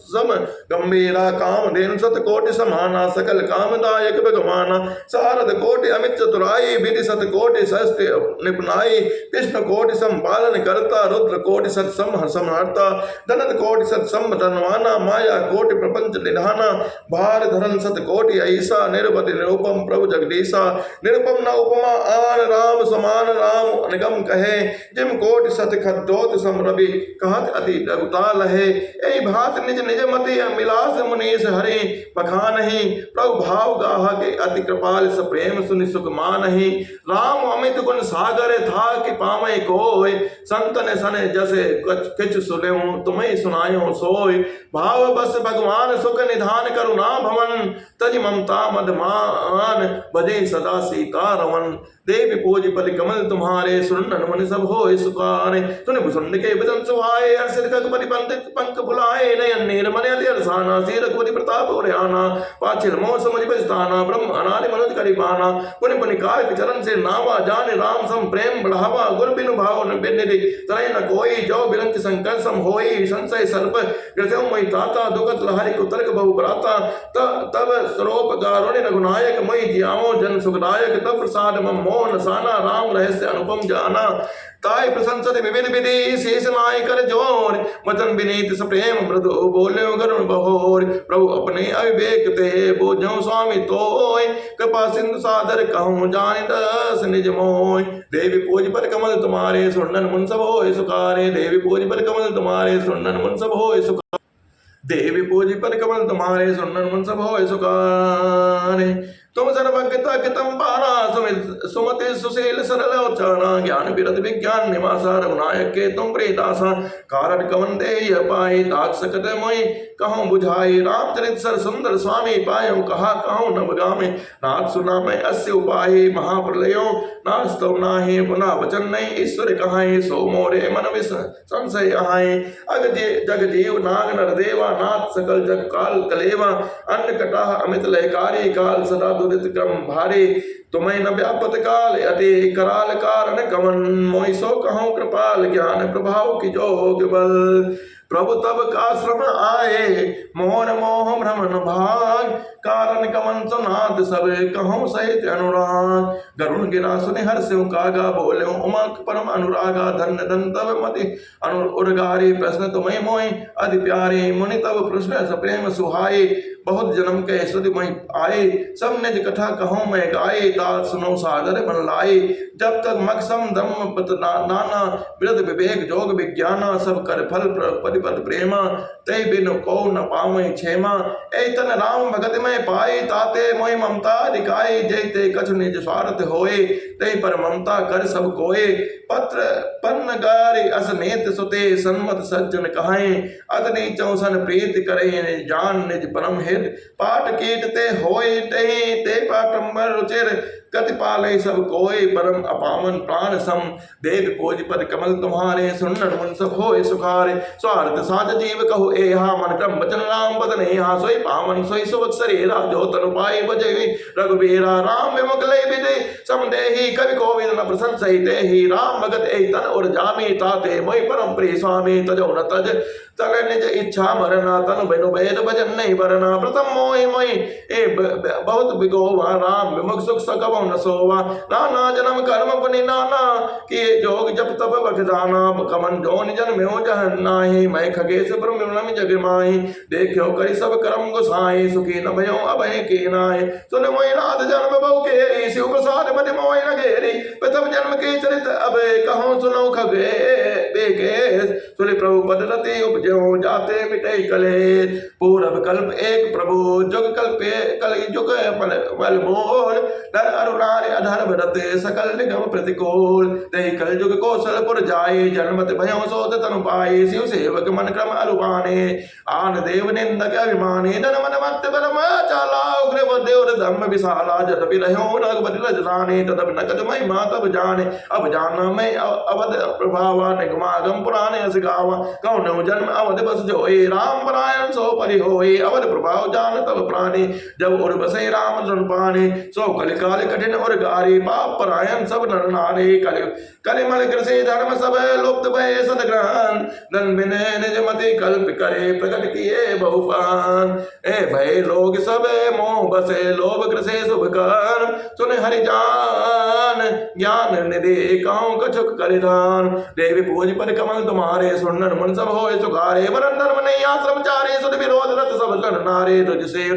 सम गंभीरा। काम धेनु सत कोटि समाना, सकल कामदायक भगवाना। सारद कोटि अमित चतुराई, विधि सत कोटि सहस्त्र निपुणाई। कृष्ण कोटि संपालन करता, रुद्र कोटि सत समहर्ता। धनत कोटि सत धनवाना, माया कोटि प्रपंच निधाना। भार धरन सत कोटि ऐसा, निरवधि निरुपम प्रभु जगदीशा। निरुपम न उपमा आन, राम समान राम निगम कहे। जिम कोटि सत खद्योत सम, रवि कहत अति रघुताल है। ऐ भात निज निज मति, मिलास मुनीस हरि बखानहि। प्रभु भाव गाहा के अति कृपाल, सप्रेम सुनि सुख मानहि। राम अमित गुण सागर था कि पावै कोय, संतन सन जसे किछ सुनऊ तुम्हें सुनायो सोय। भाव बस भगवान सुख निधान, करुणा भवन तज ममता मदमान। बजे सदा सीता रमन, देवी पूज पद कमल तुम्हारे। सुनन मन सब होय सुखारे, सुन भुसुंड के बदन सुहाए। हर्षित खग परिपंथित पंख फुलाए, नयन नीर मन अति हर्षाना। सिर रघुपति प्रताप उरयाना, पाछिल मोह समुझ बसताना। ब्रह्म अनादि मनोज करिबाना, पुनि पुनि कारक चरण से नावा। जाने राम सम प्रेम बढ़ावा, गुर बिनु भाव न बिनिधि तरह न कोई। जो बिरंच संकर सम होई, संशय सर्प ग्रसऊ मई त्राता। दुखत लहरी कुतर्क बहु प्राता, तब स्वरूप कारुण्य रघुनायक। मई जियाओ जन सुखदायक, तब प्रसाद मम मोहन साना। राम रहस्य अनुपम जाना, ताय प्रशंसत विभिन्न विधि। शेष नाय कर जोर, वचन विनीत सप्रेम मृदु। बोल्यो गरुण बहोर, प्रभु अपने अविवेक ते। बोझो स्वामी तोय, कृपा सिंधु सादर कहूँ। जानि दस निज मोय, देवी पूज पर कमल तुम्हारे। सुनन मुन सब होय सुखारे, देवी पूज पर कमल तुम्हारे। सुनन मुन सब होय सुखारे, देवी पूज पर कमल तुम्हारे। सुनन मुन सब होय सुखारे। तुम सर्वज्ञता कितम पारा, सुमति सुशील सरल उच्चारणा। ज्ञान विरत विज्ञान निवासा, रघुनायक के तुम प्रियदासा। कारण कवन देय पाई, तात सकत मोहि कहूँ बुझाई। रामचरित सर सुंदर स्वामी, पायो कहा कहूँ नभ गामे। नाथ सुना मैं अस्य उपाय, महाप्रलयो नास्तव नाहि। पुनः वचन नहीं ईश्वर कहाई, सो मोरे मन विष संशय आहाई। अग जग जीव नाग नर देवा, नाथ सकल जग काल कलेवा। अन्न कटाह अमित लयकारी, काल सदा दुरित क्रम भारी। तुम्हें न व्यापत काल, अति कराल कारण कवन। मोहि सो कहूँ कृपाल, ज्ञान प्रभाव की जोग बल। प्रभु तब का श्रम आए, मोहन मोह भ्रमण भाग। कारण कवन सुनात सब, कहूँ सहित अनुराग। गरुण गिरा सुनि हर्ष कागा, बोले उमा परम अनुरागा। धन्य धन तब मति उर्गारी, प्रश्न तुम्हें मोहि अति प्यारे। मुनि तब प्रश्न सप्रेम सुहाए, बहुत जन्म के श्रुति मई आए। सब निज कथा कहूँ मैं गाए, तात सुनो सादर मन लाए। जब तक मकसम धर्म नाना, विरध विवेक जोग विज्ञाना। सब कर फल परिपद प्रेमा, तय बिनु को न पावै क्षेमा। ऐतन राम भगत में पाए, ताते मोहि ममता दिखाए। जय ते कछु निज स्वार्थ होए, तय पर ममता कर सब कोए। पत्र पन्न गारि अस नेत सुते, सन्मत सज्जन कहाए। अतनी चौसन प्रीत करे, जान निज परम हित। पाट कीट ते होए तहि, ते पाटंबर रुचिर कति पाले सब कोई परम अपावन प्राण सम देव पोज पद कमल तुम्हारे सुनन मन सब होए सुखारे स्वार्थ साध जीव कहो एहा मन क्रम वचन राम बदन एहा सोई पावन सोई सुवत्सरे राजो तनु पाए बजे रघुबीरा राम विमुखले विदे समदेहि कवि कोविद न प्रसन्न सहिते ही राम भगत ए तन और जामी ताते मोहि परम प्रिय स्वामी तजो न तज तल निज इच्छा मरना तनु बिनु भेद भजन नहीं बरना प्रथम मोहि मोहि ए बहुत बिगोवा राम विमुख सुख सकबो न सोवा नाना जन्म कर्म पुनि नाना किए जोग जप तप बखदाना कमन जोन जन में जहन नाही मैं खगेश ब्रह्म जग माहि देखो करि सब कर्म गुसाई सुखी न भयो अभय की नाय सुन मोहि नाथ जन्म बहु केरी शिव प्रसाद बन मोहि न घेरी प्रथम जन्म के चरित अब कहो सुनो खगे देखे सुनि प्रभु पद रति उपजो जाते मिटे कले पूरब कल्प एक प्रभु जुग कल्पे कल जुग बल मोल नर अरुणारे अधर्म रते सकल निगम प्रतिकूल ते कल जुग कौशलपुर जाए जन्मत भयो सोत तनु पाए शिव सेवक मन क्रम अरुबाने आन देव निंदक अभिमानी धन मन मत परम चाला उग्र देव धम्म विशाला जत बिरहो रघुपति रजराने तदप नकद महिमा तब जाने अब जाना मैं अवध प्रभावा निगमागम पुराने अस गावा कौन जन्म अवध बस जोए राम परायण सो परि होए अवध प्रभाव जान तब प्राणी जब उर बसे राम धन पाने सो कलि काल कठिन और गारी पाप परायण सब नर नारे कलिमल कृषि धर्म सब लुप्त भय सदग्रहण धन बिने निज मति कल्प करे प्रकट किए बहुपान ए भय लोग सब मोह बसे लोभ कृषि शुभ कर्म सुन हरि जान ज्ञान निधि कहूँ कछुक करिधान देवी पूज पर कमल तुम्हारे सुनन मन सब होए सुखारे वरन धर्म नहीं आश्रम चारे सुन विरोध रत सब कर नारे तुझ से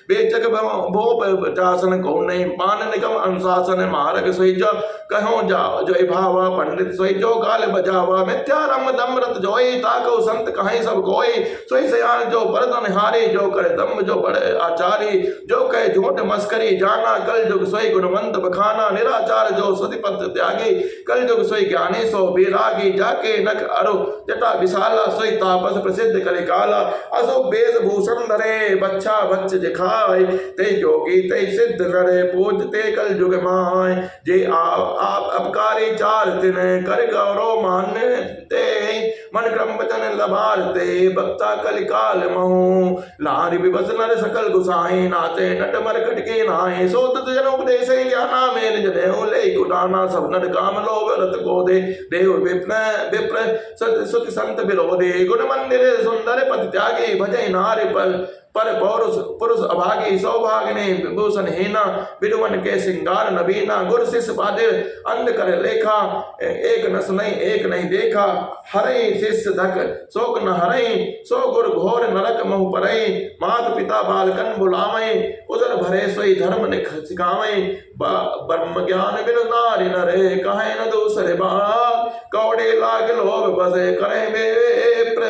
बेचक भोप जासन को नहीं मान निगम अनुशासन मारक सोई जो कहो जाओ जो भावा पंडित सोई जो काल बजावा मिथ्या रम दम रत जोई ताको संत कहीं सब कोई सोई सयान जो बरदन हारे जो करे दम जो बड़े आचारी जो कहे झूठ मस्करी जाना कल जुग सोई गुणवंत बखाना निराचार जो सतिपथ त्यागी कल जुग सोई ज्ञानी सो बेरागी जाके नक अरु जटा विशाला सोई तापस प्रसिद्ध कलि काला असो वेश भूषण धरे बच्चा बच्च दिखाए ते योगी ते सिद्ध करे पूजते कल जुग माय जे आप अपकारी चार तिन कर गौरव मान्य ते मन क्रम वचन लभारते भक्ता कलि काल महु लारि विवस नर सकल गुसाई नाते नट मरकट के नाय सोत जन उपदेश ज्ञाना मेल जनेऊ ले गुडाना सब नर काम लोभ रत को दे देव विप्र सुत संत विरोधे गुण मंदिर सुंदर पद त्यागी भजय नारि पर पुरुष अभागी सौभाग्य विभूषण हीना विडुवन के सिंगार नबीना गुर शिष्य बादिर अंध कर लेखा एक नस नहीं एक नहीं देखा हरई शिष्य धक शोक न हरई सो गुर घोर नरक महु परई मात पिता बालकन बुलावई उदर भरे सोई धर्म निख सिखावई ब्रह्म ज्ञान बिनु नारि नरे कहे न दूसरे बात कौड़े लाग लोभ बसे करे में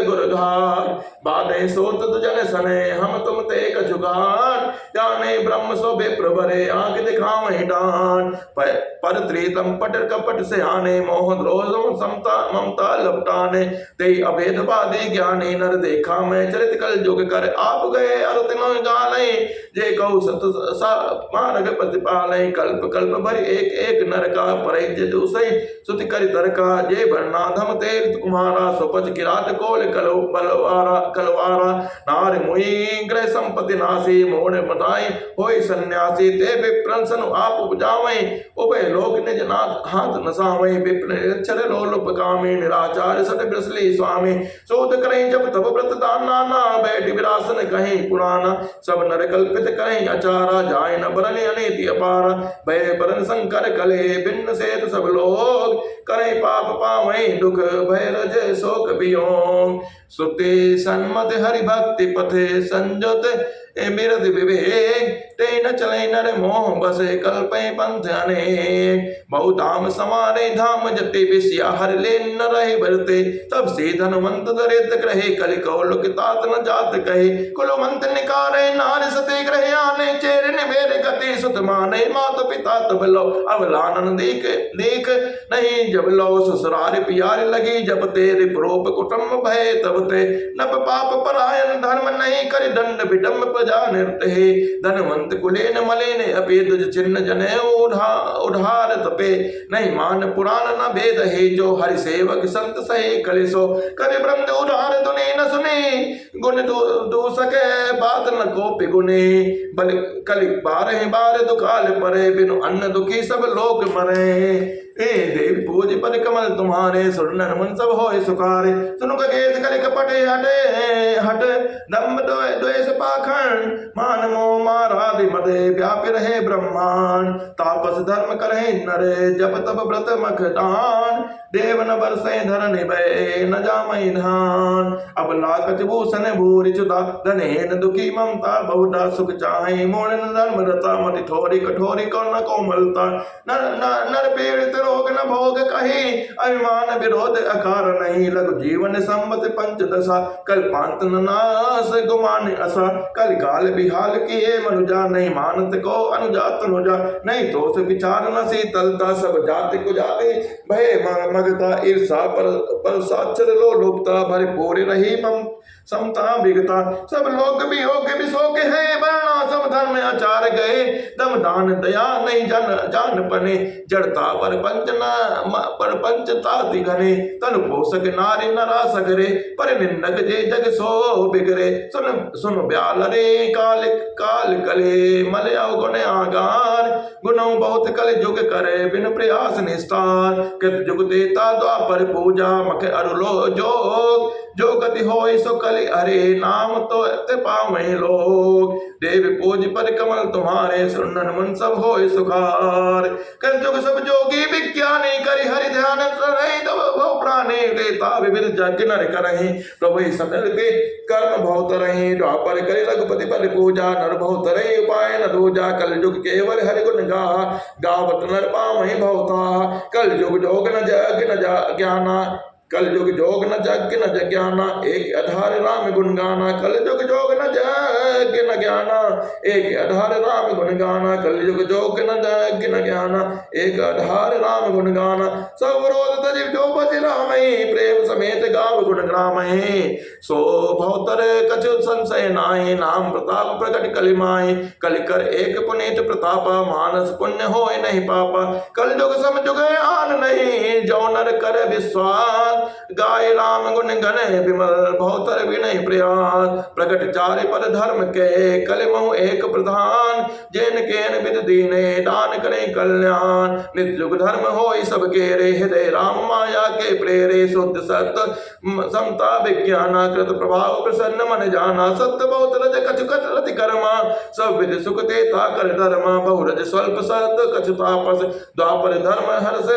गुर घाट बाधे सोत तुझन सने हम तुम ते कछुगान जाने ब्रह्म सो बेप्रभरे आंख दिखावहि डान पर त्रितम पट कपट से आने मोह द्रोह समता ममता लपटाने ते अभेदवादी ज्ञानी नर देखा मैं चरित कल जुग कर आप गए अरुतिनो गाने जे कहु सत मार्ग प्रतिपाले कल्प कल्प भर एक एक नर का परिज दूसरे सुति करि तरका जे वर्णाधम ते कुमारा सुपच किरात कोल कलो बलवारा कलवारा नार मुई ग्रह संपत्ति नासी मोड़ मताई होई सन्यासी ते विप्रंसन आप उपजावे उभय लोक निज नाथ हाथ नसावे विप्र अक्षर लोलुप कामे निराचार सत ब्रसली स्वामी शोध करें जब तब व्रत दान नाना बैठ विरासन कहीं पुराना सब नर कल्पित करें अचारा जाय न बरने अनेति अपारा भय बरन संकर कले भिन्न सेत सब लोग करें पाप पावे दुख भय रज शोक वियोग सुते सन्मत हरि भक्ति पथे संजोत बिरद विवेक ते न चले नर मोह बसे कल्पे पंथ अनेक बहुधाम समारे धाम जते विषया हर ले न रहे बरते तब से धनवंत दरिद्र ग्रहे कलि कौलुक तात न जात कहे कुलवंत निकारे नार सते ग्रहे आने चेर निवेर गति सुत माने मात पिता तब लो अवलानन देख देख नहीं जब लो ससुरार प्यार लगी जब तेरे प्रोप कुटुंब भय तब ते नप पाप परायण धर्म नहीं कर दंड विडम्ब जा नृत्य हे धनवंत कुलेन मलेन अपे तुझ चिन्ह जने उधार तपे नहीं मान पुराण न भेद हे जो हरि सेवक संत सहे कलिसो कवि ब्रह्म उधार तुने न सुने गुण दो सके बात न को पिगुने बल कलि बार दुकाल परे बिनु अन्न दुखी सब लोग मरे ए देव पूज पद कमल तुम्हारे सुरनर मन सब होए सुखारे सुनु गगेश कलि कपटे हटे हट दम्भ द्वेष पाखंड मान मोह मारादि मदे व्यापी रहे ब्रह्मांड तापस धर्म करहे नरे जप तप व्रत मख दान देव न बरसे धर निभय न जामई धान अब लाकच भूषण भूरि चुदा धनेन दुखी ममता बहुधा सुख चाहे मोड़न धर्म रता मति थोड़ी कठोरी कौन कोमलता नर पीड़ित रोग न भोग कही अभिमान विरोध अकार नहीं लघु जीवन संबत पंचदशा कल्पांत नाश गुमान असा कल काल बिहाल किए मनुजा नहीं मानत को अनुजात अनुजा नहीं तो से विचार न शीतलता सब जाति को जाति भय मगता ईर्षा पर साक्षर लो लोकता भरे पूरे रही मम समता विगता सब लोग भी योग्य भी शोक है वर्णा सब धर्म आचार गए दम दान दया नहीं जान पने जड़ता पर पंचता दिघने तनु पोषक नारी नरा सगरे पर निंदक जे जग सो बिगरे सुन ब्याल रे काल कले मल अवगुण आगार गुणों बहुत कल जुग करे बिन प्रयास निस्तार कृत जुग देता द्वापर पूजा मख अरुलो जो गति होय सो कलि हरे नाम तो पावे लोग देव पूज पर कमल तुम्हारे सुनन मन सब होय सुखार कर जुग सब जोगी विज्ञानी करि हरि ध्यान रहे तब भव प्राणे देता विविध जग नर करहि प्रभु समल के कर्म बहुत रहे द्वापर करि रघुपति पर पूजा नर बहुत रहे उपाय न दूजा कल जुग केवल हरि गुण गावत नर पावहि भवता कल जुग जोग न जग न ज्ञाना कल जुग जोग न जग न ज्ञाना एक आधार राम गुण गाना कल जुग जोग न जग न ज्ञाना एक आधार राम गुण गाना कल जुग जोग न जग न ज्ञाना एक आधार राम गुण गाना सब विरोध तजिव जो बज रामहि प्रेम समेत गाव गुण ग्रामहि सो भवतर कछु संशय नाहि नाम प्रताप प्रकट कलिमाहि कल कर एक पुनीत प्रतापा मानस पुण्य होय नहीं पापा कल जुग सम जुग आन नहीं जो नर कर विश्वास गाय राम गुण गण विमल बहुतर विनय प्रयास प्रकट चारि पद धर्म के कलिमहु एक प्रधान जैन केन विद दीने दान करे कल्याण नित्य युग धर्म होय सब केरे हृदय राम माया के प्रेरे शुद्ध सत्य समता विज्ञान कृत प्रभाव प्रसन्न मन जाना सत्य बहुत रज कछु कट रति कर्मा सब विधि सुख देता कर धर्म बहुरज स्वल्प सत्य कछु तापस द्वापर धर्म हर्ष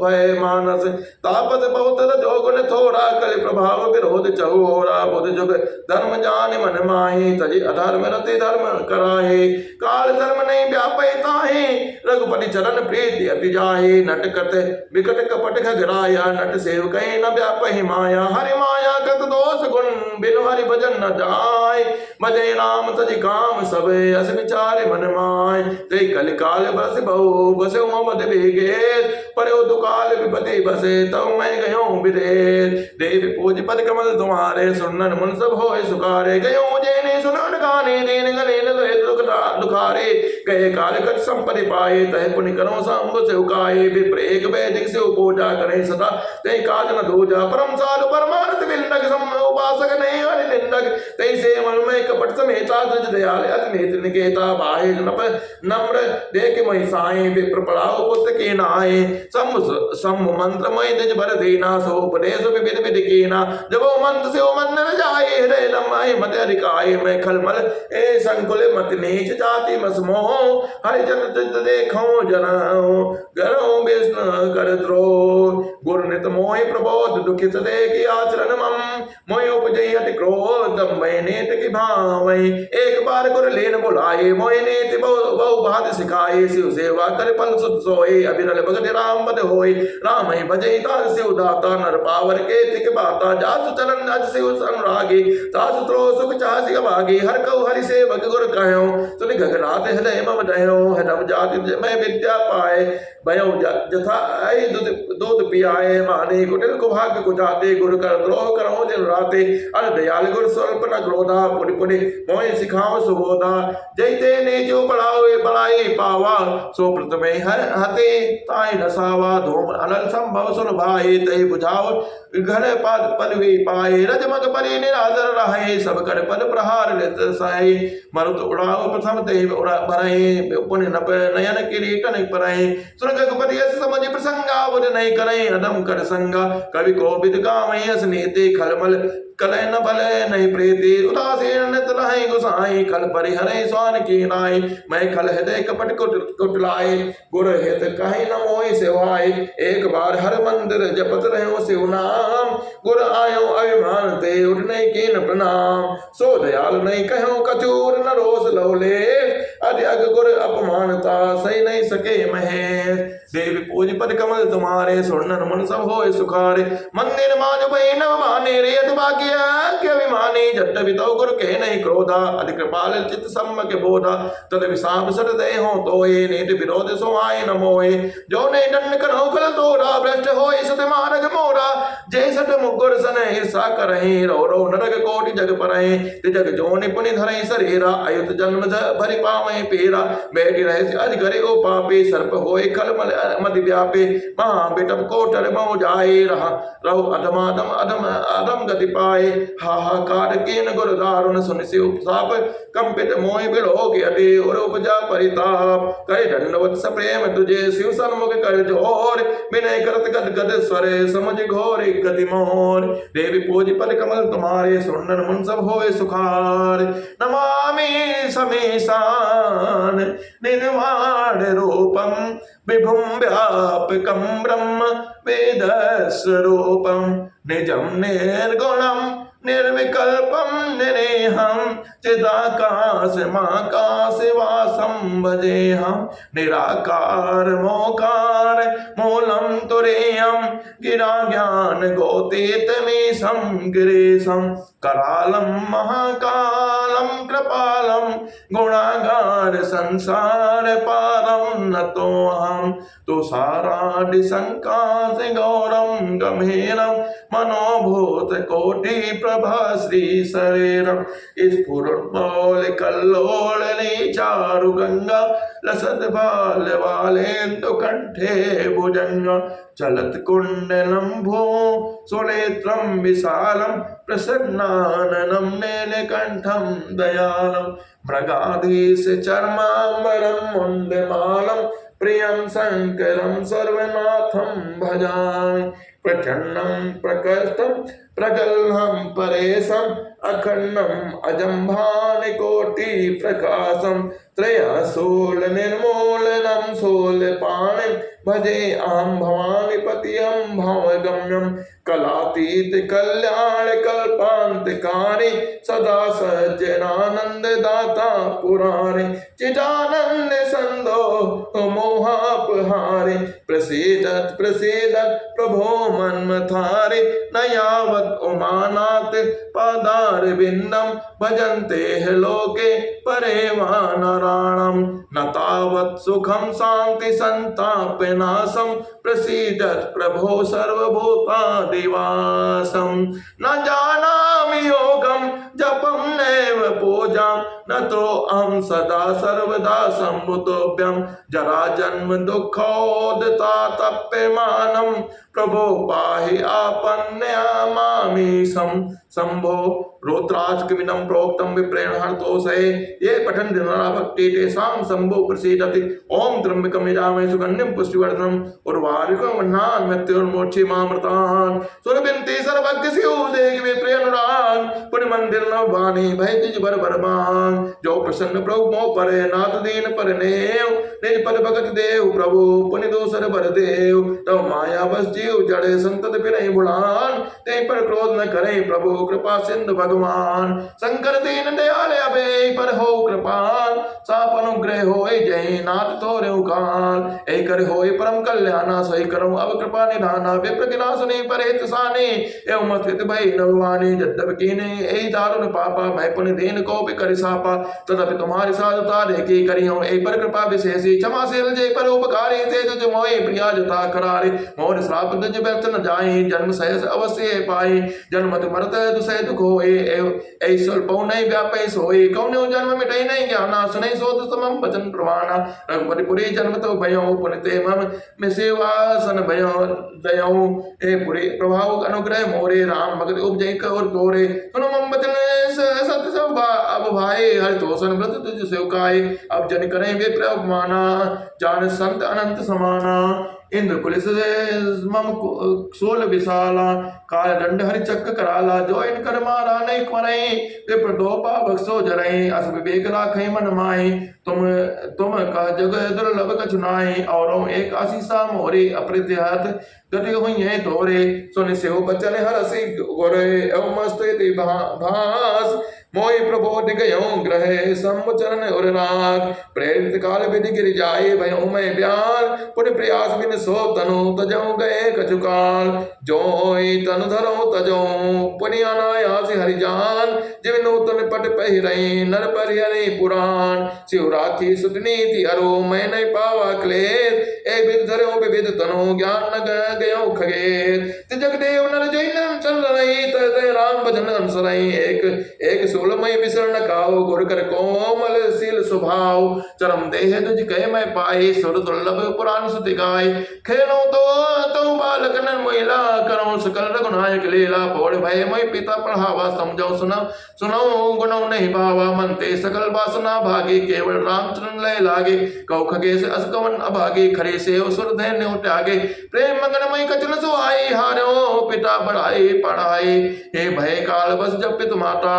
भय मानस तापस बहुत रज गुण थोड़ा कलि प्रभाव विरोध चहोरा बुध जुग धर्म जान मन माहि तजि अधर्म रति धर्म कराहे काल धर्म नहीं व्यापै ताहि रघुपति चरण प्रीति अति जाहि नट कत विकट कपट खगराया नट सेवक न व्यापहि माया हरि माया कत दोष गुण बिनु हरि भजन न जाय भजै राम तजि काम सब अस विचारे मन माय ते कलि काल बस बहु बसे मोहम्मद बेगे परो दुकाल विपति बसे तब मैं गयो विदेश देव पूज पद कमल तुम्हारे सुनन मन सब होय सुखारे गयो जेने सुनन गाने दीन गले दुखारे गए काल कट संपत्ति पाए तह पुण्य करो संभ से उकाए विप्र एक वैदिक से पूजा करे सदा ते काज न दूजा परम साधु परमार्थ विंदक सम उपासक नहीं हरि निंदक ते से मन में कपट समेता तुझ दयाल अति नेत्र निकेता बाहे नम्र देख महिषाएं विप्र पढ़ाओ पुत्र के नाए सम मंत्र मय निज भर देना सो उपदेश विविध विधि कीना जब वो मंत्र से वो मन न जाए हृदय लम्हाए मत अधिकाए मैं खलमल ए संकुल मत नीच जाति मसमो हरि जन चित देखो जनाओ गरो विष्णु कर द्रोह गुरु नित मोहि प्रबोध दुखित देखी आचरण मम मोहि उपजई अति क्रोध मैं नेत की भावई एक बार गुरु लेन बुलाए मोहि नेति बहु बात सिखाए शिव सेवा कर फल सुत सोए अभिनल भगत राम पद होय राम ही भजई तार शिव दाता नर पावर के तिक बाता जासु चरण अज शिव अनुरागी तासु त्रो सुख चासी भागी हर कौ हरि सेवक गुर कहो सुनि गगनाथ हृदय मम दयो हरम जाति मैं विद्या पाए भयो जथा दूध पियाए माने कुटिल को भाग्य कुचाते गुरु कर द्रोह करो दिन राते अन दयाल गुरु स्वल्प न क्रोधा पुनि पुनि मोहि सिखाओ सुबोधा जैते ने जो बढ़ावे बढ़ाई पावा सो प्रथमे हते ताई नसावा धूम अनल संभव सुन भाई तय बुझाओ घर पद पद वे पाए रजमग परि निराजर रहे सब कर पद प्रहार नित साई मरुत उड़ाओ प्रथम ते उड़ा भरए पुण्य नप नयन किरीट नहीं परए सुरग पति यस समझ प्रसंगा बुध नहीं करे अदम कर संगा कवि को विद गावै स्नेते खलमल कलय न बल नहीं प्रीति उदासीन नित रहे गुसाई खल परिहरे स्वान की नाई मैं खल हृदय कपट कुटलाए गुर हित कहीं न मोहि सेवाए एक बार हर मंदिर जपत रहो शिव नाम गुर आयो अभिमान ते उठने की न प्रणाम सो दयाल नहीं कहो कचूर न रोस लौले अध्यग गुर अपमानता सही नहीं सके महेश देवी पूज पद कमल तुम्हारे सुरनर मन सब होए सुखारे मंदिर माज भई नव माने रेत भाग्य अभिमानी जट बितो गुर के नहीं क्रोधा अधिक कृपाल चित सम्मक बोधा तद विसाप सत दे हो तोए नीट विरोध सो आए न मोए जो ने दंड करो कल तोरा भ्रष्ट होए सत मार्ग मोरा जय सट मुगुर सन हिस्सा करहि रो रो नरक कोटि जग परहि ते जग जोनि पुनि धरहि शरीरा अयुत जन्म भरि पावहि पेरा बैठि रहे अज करे ओ पापे सर्प होए खलमल मति व्यापे महा बिटप कोटर मऊ जाए रहा रहो अधमादम अधम अधम गति पाए हाहाकार केन गुर दारुण सुन शिव साप कंपित मोहि बिलो के अटे और उपजा परिताप करे दंडवत सप्रेम तुझे शिव सन्मुख कर जोर विनय करत गद गद स्वरे समझ घोर गति मोर देवी पूज पद कमल तुम्हारे सुनन मन सब होए सुखार नमामि समीसान निर्वाण रूपम विभुम व्यापकम ब्रह्म वेद स्वरूपम निजम निर्गुणम निर्विकल्पम निरेहम चिदाकाश माकाश वासम भजेहम निराकार मोकार मूलम तुरेयम गिरा ज्ञान गोतीत मीशम गिरीशम करालम महाकालम कृपालम गुणागार संसार पारम न तो हम तुषारादि संकाश गौरम गंभीरम मनोभूत कोटि प्रभा श्री शरीरम स्फुरन्मौल कल्लोल चारु गंगा लसत बाल वालेन्दु कंठे भुजंग चलत कुंडलम भू सुनेत्रम विशालम प्रसन्नाननम नीलकंठम दयालम मृगाधीश चर्मांबरम मुंडमालम प्रियं शंकरं सर्वनाथं भजामि प्रचन्नं प्रकृष्टं प्रगल्भं परेशम् अखंडम् अजम्भानि कोटि प्रकाशं त्रयशूल निर्मूलनं शूलपाणिं भजे अहं भवानि पतियं भवगम्यं कलातीत कल्याण कल्पांतकारी सदा सज्जनानंद दाता पुरारे चिदानंद संदो मोहापहारे प्रसीदत प्रसीदत प्रभो मन्मथारे न यावत उमानाथ पादार बिंदम भजन्ते है लोके परे वानराणम न तावत सुखम शांति संताप नाशम प्रसीदत प्रभो सर्वभूतादिवासम न जानामि योगम जपम नैव पूजाम न तो अहम सदा सर्वदा संभुतोभ्यम जरा जन्म दुखोदता तप्यमानम प्रभो पाहि आपन्यामामि शंभो रोत्राज कविनम प्रोक्तम विप्रेण हर्तोषये ये पठन दिनरा भक्ति तेषां शंभो प्रसीदति ओम त्र्यंबकम यजामहे सुगंधिं पुष्टिवर्धनम उर्वारुकम वह्नान् मृत्युर्मोक्षीमामृतान् सुरभिन्ति सर्वज्ञ शिव देहि विप्रेणुराग पुण्य मंदिर नवानी भय तिज बर बरमान जो प्रसन्न प्रभु मोह परे नाथ दीन पर नेव निज पद भगत देव प्रभु पुण्य दोसर बर देव तव माया बस जीव जड़े संतत फिरहि बुढ़ान ते पर क्रोध न करे प्रभु कृपा सिंधु भगवान शंकर दीन दयाल अभय पर हो कृपाल साप अनुग्रह होय जय नाथ तोरे काल ऐ कर होय परम कल्याणा सही करो अब कृपा निधाना विप्र गिना सुनी पर हित साने एवं स्थित भई नभवानी जद्दव कीने ऐ दार दारुण पापा, मैं पुण्य दीन को भी कर सापा, तदपि तुम्हारे साथ उतारे की करियो, एक पर कृपा विशेषी, क्षमाशील जय पर उपकारी, ते तुझ मोहि प्रिया जता करारे, मोर श्राप तुझ व्यर्थ न जाए, जन्म सहस अवश्य पाए, जन्मत मरत दुसह दुख होए, ऐ स्वल्पौ नहीं व्यापै सोए, कौन्यो जन्म मिटै नहीं ज्ञाना, सुनै सोत समम वचन प्रमाणा, रघुपति पुरी जन्म तो भयो, पुनिते मम में सेवासन भयो दयो, ए पुरी प्रभाव अनुग्रह मोरे, राम भगत उपजय कर तोरे, सुनो मम वचन सत्य सब अब भाई, हर तोसन व्रत तुझ सेवकाय, अब जन करें वे प्रमाना, जान संत अनंत समाना, इंद्र कुलिस मम सोल विशाला, काल दंड हरि चक्र कराला, जो इन कर मारा नहीं करई, विप्र दो पावक सो जरई, अस विवेक राखई मन माई, तुम कह जग दुर्लभ कछु नाई, और एक आशीषा मोरे, अप्रतिहत गति हुई है तोरे, सुन सेव बचन हरसि गोरे, अवमस्त भास, मोहि प्रबोध गयो ग्रह, सम्मुचरण उर राग, प्रेरित काल विधि गिर जाए, भयो मैं ब्याल, पुण्य प्रयास बिन सो तनु, तजौ गए कछुकाल, जोई तनु धरो तजौ, पुण्य अनायास हरिजान, जिव नूतन पट पहिरई, नर परिहरि पुराण, शिवरात्रि सुतनीति अरो, मैं नहीं पावा क्लेश, ए विद धरो विविध तनु, ज्ञान न गयो खगेश, जगदेव नर जैन चल रही, तय राम भजन अनुसरई, एक सोलमय विसरण काओ, गुर कर कोमल शील स्वभाव, चरम देह तुझ कह मैं पाए, सुर दुर्लभ पुराण सुति गाय, खेलो तो बालक नर महिला, करो सकल रघुनायक लीला, पौड़ भय मैं पिता पढ़ावा, समझो सुनो गुणो नहीं भावा, मन ते सकल वासना भागे, केवल रामचरण लय लागे, कौ खगे से असकवन अभागे, खरे से सुर धैन्य त्यागे, प्रेम मगन मई कचन सुहाई, हारो पिता बढ़ाए पढ़ाए, हे भय काल बस जब पित माता,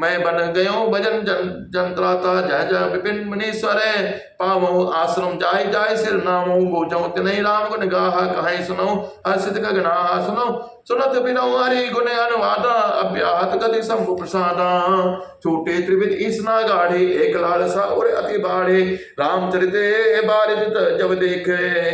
मैं बन गयो भजन जंत्राता, जय जय विपिन मुनीश्वर, पावो आश्रम जाय जाय सिर नामो, बोझो तिनहि राम गुण गाहा, कहीं सुनो हर्षित गगना सुनो, सुनत बिनो हरि गुण अनुवादा, अव्याहत गति शंभु प्रसादा, छोटे त्रिविध ईसना गाढ़े, एक लालसा और अति बाढ़े, रामचरिते बारित जब देखे,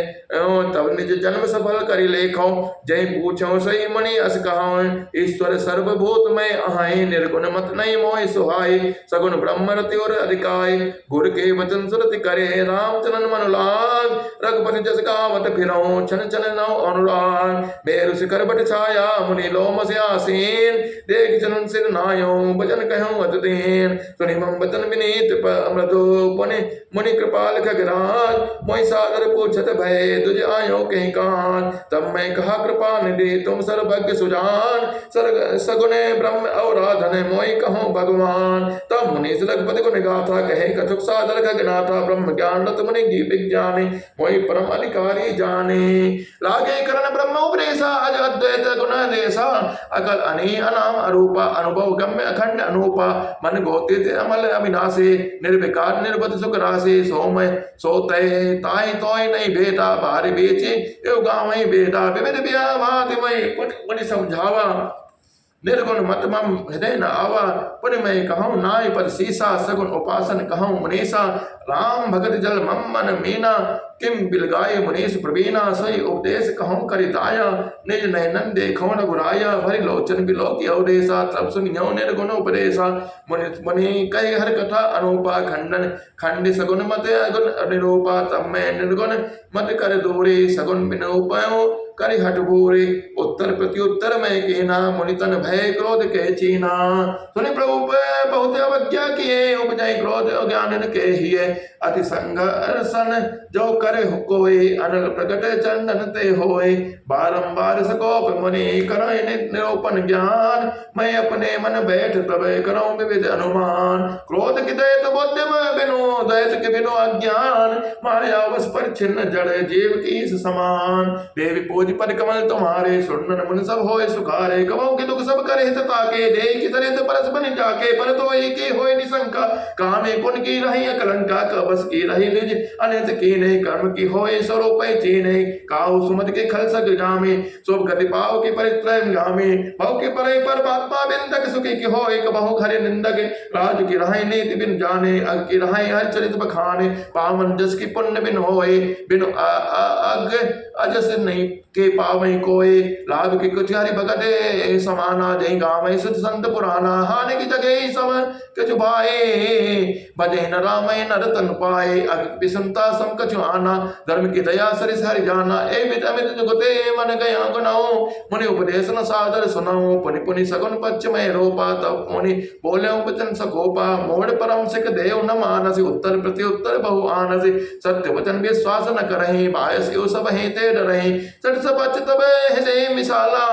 तब निज जन्म सफल करि लेखो, जय पूछो सही मुनि अस कहो, ईश्वर सर्वभूत में अहाई, निर्गुण मत नहीं मोहि सुहाई, सगुण ब्रह्म रति और अधिकाय, गुर के वचन सुरति करे, रामचरण मन लाग, रघुपति जस गावत फिरो, छन छन नौ अनुराग, मेरु शिखर बट छाया, मुनि लोम से आसीन, देख जनन सिर नायो, भजन कहूँ अत दीन, सुनि मम वचन विनीत मृदु, मुनि कृपाल खगराज, मोहि सादर पूछत भय, तुझ आयो कहीं कान, तब मैं कहा कृपा निधि, तुम सर्वज्ञ सुजान, सगुण ब्रह्म और राधन, मोहि कहो भगवान, तब मुनि रघुपति गुण गाथा, कहे कछुक सादर खगनाथा, ब्रह्म ज्ञान रत मुनि विज्ञानी, मोहि परम अधिकारी जाने, लागे करण ब्रह्म उपदेशा, अज अद्वैत गुण देशा, अकल अनी अनाम अरूपा, अनुभव गम्य अखंड अनूपा, मन गोतित अमल अविनाशी, निर्विकार निर्बत सुख राशि, सोमय सोतय ताई तोय नहीं भेदा, बाहर बेचे यो गावई बेदा, विविध बिया भातिमय पुनि समझावा, निर्गुण मत मम हृदय न आवा, पुण्य मैं कहूँ नाय पर सीसा, सगुण उपासन कहूँ मुनीसा, राम भगत जल मम मन मीना, किम बिलगाय मुनीश प्रवीणा, सही उपदेश कहूँ करिताया, निज नयनन देखो न गुराया, भरि लोचन बिलो की अवदेशा, तब सुनियो निर्गुण उपदेशा, मुनि कही हर कथा अनुपा, खंडन खंड सगुन मत अगुण निरूपा, तब मैं निर्गुण मत कर दूरे, सगुन बिन उपायो करि हट भूरे, उत्तर प्रत्युत्तर में कीना, मुनि तन भय क्रोध के चीना, सुनि प्रभु बहुत अवज्ञा किए, उपजय क्रोध ज्ञान के हिए, अति संघर्षण जो करे कोई, अनल प्रकट चंदन ते होए, बारंबार सकोप मुनि करे निरूपण ज्ञान, मैं अपने मन बैठ तब करूं विविध अनुमान, क्रोध की दैत बुद्धि बिनु, दैत के बिनु अज्ञान, माया वश पर छिन्न जड़ जीव की समान, देवी पूज पर कमल तुम्हारे, सुनन मुन सब होए सुखारे, कबहु के दुख सब करे हित ताके, दे की तरह परस बन जाके, पर तो एक ही होए निशंका, कामे पुन की रही अकलंका, कबस की रही निज अनित कीने, कर्म की होए स्वरूप चीने, काहु सुमत के खल सक जामे, शुभ गति पाव के परित्रय गामे, बहु के परे पर बात्मा बिंदक सुखी की होए, कबहु खरे निंदक, राज की रही नीति बिन जाने, अग की रही हर चरित बखाने, पावन जस की पुण्य बिन होए, बिन अजस नहीं के पावई कोय, लाभ के कुछ हरि भगत समाना, जय गावै सुध संत पुराना, हानि की जगह सब कछु भाए, भजै न रामय नर तन पाए, अग विषमता सम कछु आना, धर्म की दया सरिस हरि जाना, ए विद अमित जुगते मन गया गुनाओ, मुनि उपदेश न सादर सुनाओ, पुनि पुनि सगुन पक्ष में रोपा, तब मुनि बोले वचन सकोपा, मोड़ परम सिख देव न मानसी, उत्तर प्रति उत्तर बहु आनसी, सत्य वचन विश्वास न करहि, बायस यो सब हेते डरहि, सट सपच तब हृदय मिसाला,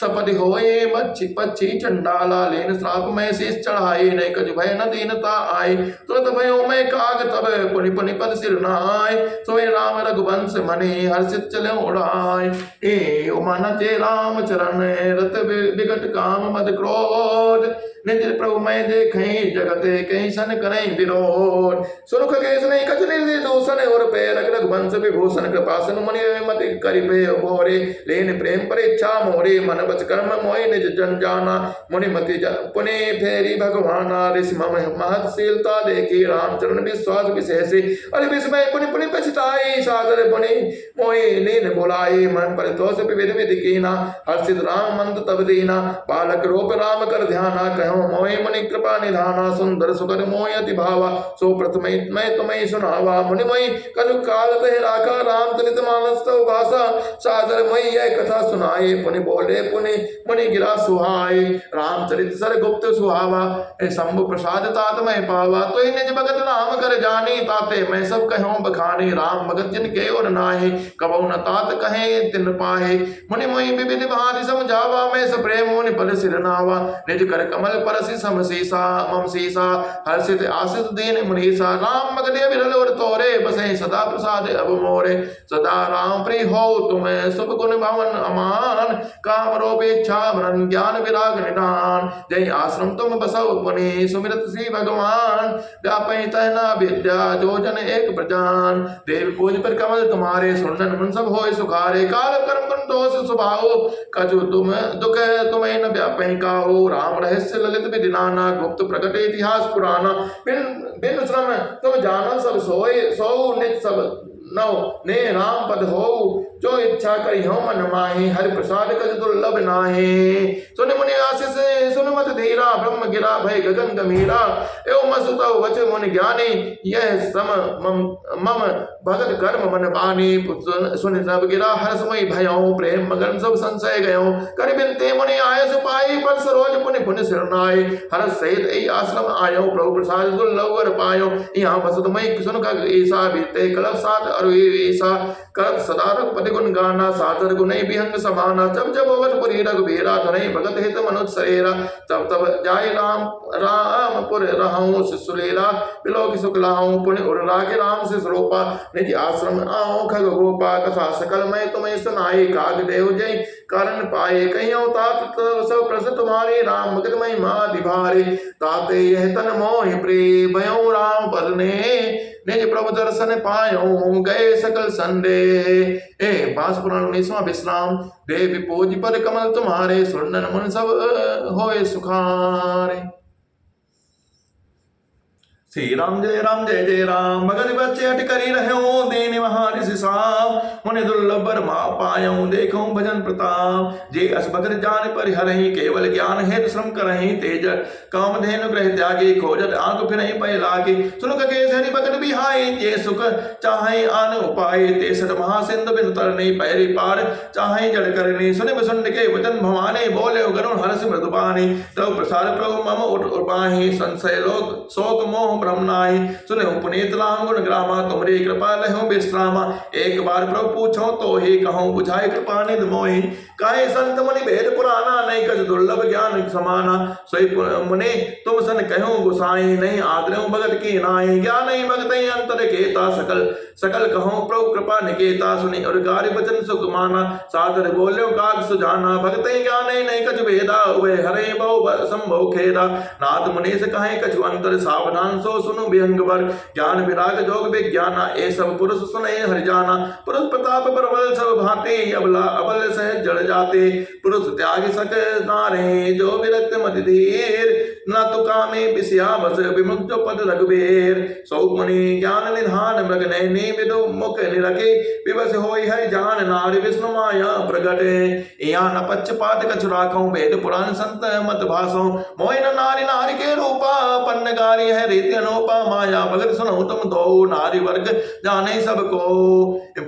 सपदि होए मच्छी पक्षी चंडाला, लेन श्राप में शीश चढ़ाए, नहीं कछ भय न दीनता आए, तुरत भयो में काग तब पुनि पुनि पद सिर नाय, सोए राम रघुवंश मने हर्षित चले उड़ाए, ए उमन जे राम चरण रत विगट काम मद क्रोध, निज प्रभु मैं देखें जगते कहीं सन करें विरोध, सुनुख केस नहीं कछ निर्दोषण और पे रग रघुवंश विभूषण, कृपा सन मुनि मत करिबे भोरे, लेन प्रेम परीक्षा मोरे, मन बच कर्म मोहि निज जन जाना, मुनि मति पुनि फेरी भगवाना, ऋषि मम महत्शीलता देखी, रामचरण विश्वास विशेषी, अरे विस्मय पुनि पुनि पछताई, सादर पुनि मोहि लीन बोलाई, मन परितोष विविध विधि कीना, हर्षित राम मंद तब दीना, बालक रूप राम कर ध्याना, कहो मोहि मुनि कृपा निधाना, सुंदर सुकर मोहि अति भावा, सो प्रथम मैं तुम्हें सुनावा, मुनि मोहि कलु काल तह राखा, राम चरित मानस तव भाषा, सादर मोहि यह कथा सुनाए, पुनि बोले पुनि मुनि गिरा सुहाए, रामचरित सर गुप्त सुहावा, शंभु प्रसाद तात मैं पावा, तो निज भगत नाम कर जानी, ताते मैं सब कहूँ बखानी, राम भगत जिनके और नाहे, कबहु न तात कहे तिन पाहे, मुनि मोहि विविध भांति समझावा, मैं सप्रेम मुनि पद सिर नावा, निज कर कमल परसि समसीसा, मम सीसा हर्षित आशिष दीन मुनीसा, राम भगत विरल और तोरे, बसे सदा प्रसाद अब मोरे, सदा राम प्रिय हो तुम्हें शुभ गुण भवन अमान, काम रूप इच्छा मरण ज्ञान विराग निधान, जय आश्रम तुम बसो पुनि, सुमिरत श्री भगवान, व्यापै तहना विद्या जो जन एक प्रजान, देव पूज पर कमल तुम्हारे, सुनन मन सब होय सुखारे, काल कर्म गुण दोष स्वभाव, कछु तुम दुख तुम्हें न व्यापै काहू, राम रहस्य ललित विधि नाना, गुप्त प्रकट इतिहास पुराना, बिन श्रम तुम जानो सब सोए, सो निज सब नौ ने राम पद हो, जो इच्छा करी हो मन माहे, हरि प्रसाद कज दुर्लभ नाहे, सुन मुनि आशीष सुन मत धीरा, ब्रह्म गिरा भय गगन गंभीरा, एवं मसुत वच मुनि ज्ञानी, यह सम मम भगत कर्म मन बानी, सुन सब गिरा हर्षमय भयो, प्रेम मगन सब संशय गयो, कर बिनते मुनि आय सुपाई, पर सरोज पुनि पुनि सिरनाय, हर्ष सहित ऐ आश्रम आयो, प्रभु प्रसाद दुर्लभ वर पायो, यहाँ बसत मई सुन खग ईसा, बीते कलप साथ अरुईसा, करत सदा रघुपति गुण गाना, सादर गुणै विहंग समाना, जब जब अवधपुरी रघुबीरा, धरई भगत हित मनुज सरेरा, तब तब जाय रामपुर रहूं, शिशुलेला बिलोक सुख लाऊं, पुण्य उर रागे राम से स्वरूपा, निज आश्रम आओ खग गोपा, कथा सकल मैं तुम्हें सुनाई, काग देव जय कारण पाए, कहियो तात सब प्रस तुम्हारे, राम भगत महिमा दिभारे, ताते यह तन मोहि प्रिय, भयो राम पद ने, निज प्रभु दर्शन पायो, गए सकल संदेह, बास पुराण 19वां विश्राम, देव पूज पर कमल तुम्हारे, सुनन मन सब होए सुखारे, श्री राम जय जय राम, भगत बच्चे हट करी रहो, देने वहां ऋषि मुनि दुर्लभ बर पायो, देखो भजन प्रताप, जे अस भगत जान पर हरहि, केवल ज्ञान हेतु श्रम करहि, तेज काम धेनु ग्रह त्यागे, खोजत आंख फिरहि पै लागे, सुनुक के हरि भगत बिहाई, जे सुख चाहे आन उपाय, ते सत महासिंधु बिनु तरनि, पैरि पार चाहे जड़ करनि, सुनि बसुंड के वचन भवानी, बोले गरुण हर्ष मृदुबानी, तब प्रसाद प्रभु मम उर्बाहि, संशय लोक शोक मोह ब्रह्मनाहि, सुने पुनीत राम गुण ग्रामा, तुमरी कृपा लहु विश्रामा, एक बार प्रभु पूछो तो ही कहूँ, बुझाई कृपा निधि मोहि, काहे संत मुनि भेद पुराना, नहीं कछ दुर्लभ ज्ञान समाना, सोई मुनि तुम सन कहूँ गुसाई, नहीं आदरऊँ भगत की नाई, ज्ञान ही भगत अंतर केता, सकल कहूँ प्रभु कृपा निकेता, सुनि और कार्य वचन सुख माना, सादर बोल्यो काग सुजाना, भगत ज्ञान नहीं कछ भेदा, वे हरे बहु संभव खेदा, नाथ मुनीस कहे कछु अंतर, सावधान सो सो सुनु विहंग वर। ज्ञान विराग जोग विज्ञाना ए सब पुरुष सुने हरि जाना। पुरुष प्रताप प्रबल सब भांति अबला अबल सहज जड़ जाते। पुरुष त्याग सक नारे जो विरक्त मति धीर। न तो कामे विषया बस विमुक्त पद रघुबीर। सौ मुनि ज्ञान निधान मृग नैनी विदु मुख निरखे। विवश होई है जान नारी विष्णु माया प्रगटे। या न पक्षपात कछु राखों वेद पुराण संत मत भाषों। मोहि न नारी नारी के रूपा पन्न गारी है रीति अनूपा। माया भगत सुनो तुम दो नारी वर्ग जाने सबको।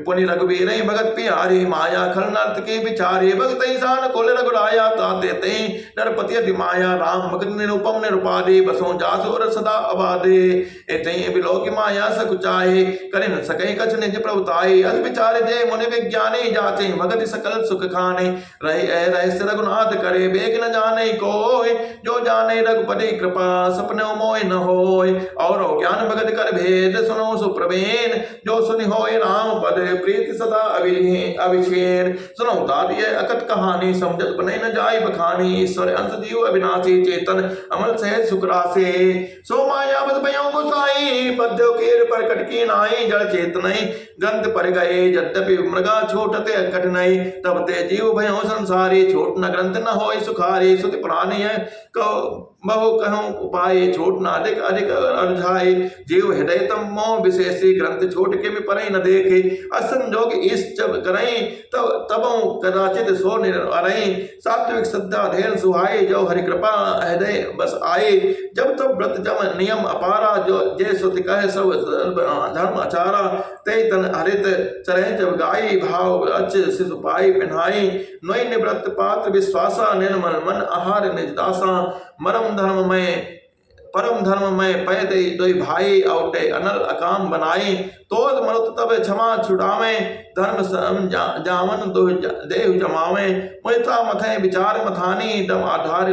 पुनि रघुबीर भगत प्यारी माया खल नर्त के विचारे। भगत ईशान कुल रघुराया ताते ते नरपति अति माया। राम भगत निरूपम निरुपादे बसों जासुर सदा अबादे। एते बिलोक माया सकुचाए करे न सके कछ निज प्रभुताए। अस विचारे जय मुनि विज्ञानी जाते भगत सकल सुख खाने। रहे रहस्य रघुनाथ करे बेग न जाने कोय। जो जाने रघुपति कृपा सपने मोय न होय। और ज्ञान भगत कर भेद सुनो सुप्रवीण। जो सुनि होय राम पद प्रीति सदा अभिषेर। सुनो दादिय अकट कहानी समझत बने न जाय बखानी। ईश्वर अंश जीव अविनाशी चेतन अमल सहज सुखरासे। सो माया बस भयो गोसाई पद्यो केर पर कटकी नाई। जड़ चेतनई ग्रंथ पर गए यद्यपि मृगा छोटते कठिनाई। तब ते जीव भयो संसारी छोट न ग्रंथ न होय सुखारी। सुति प्राणी बहु कहूँ उपाय छोट न अधिक अधिक अर्झाए। जीव हृदय तम मोह विशेषी ग्रंथ छोट के भी परे न देखे। असंजोग इस जब करई तब कदाचित सो निरई। सात्विक श्रद्धा धैर्य सुहाए जो हरि कृपा हृदय बस आए। जब तब व्रत जम नियम अपारा जो जय सुति कहे सब धर्म आचारा। ते तन हरित चरह जब गाई भाव अच शिशु पाई पिन्हाई। नोई निवृत्त पात्र विश्वासा निर्मल मन आहार निजदासा। परम धर्म में पै दे दोई भाई औटे अनल अकाम बनाई। तोद मरुत तब क्षमा छुड़ावे धर्म जावन देहु जमावे। मुझता मथे विचार मथानी दम आधार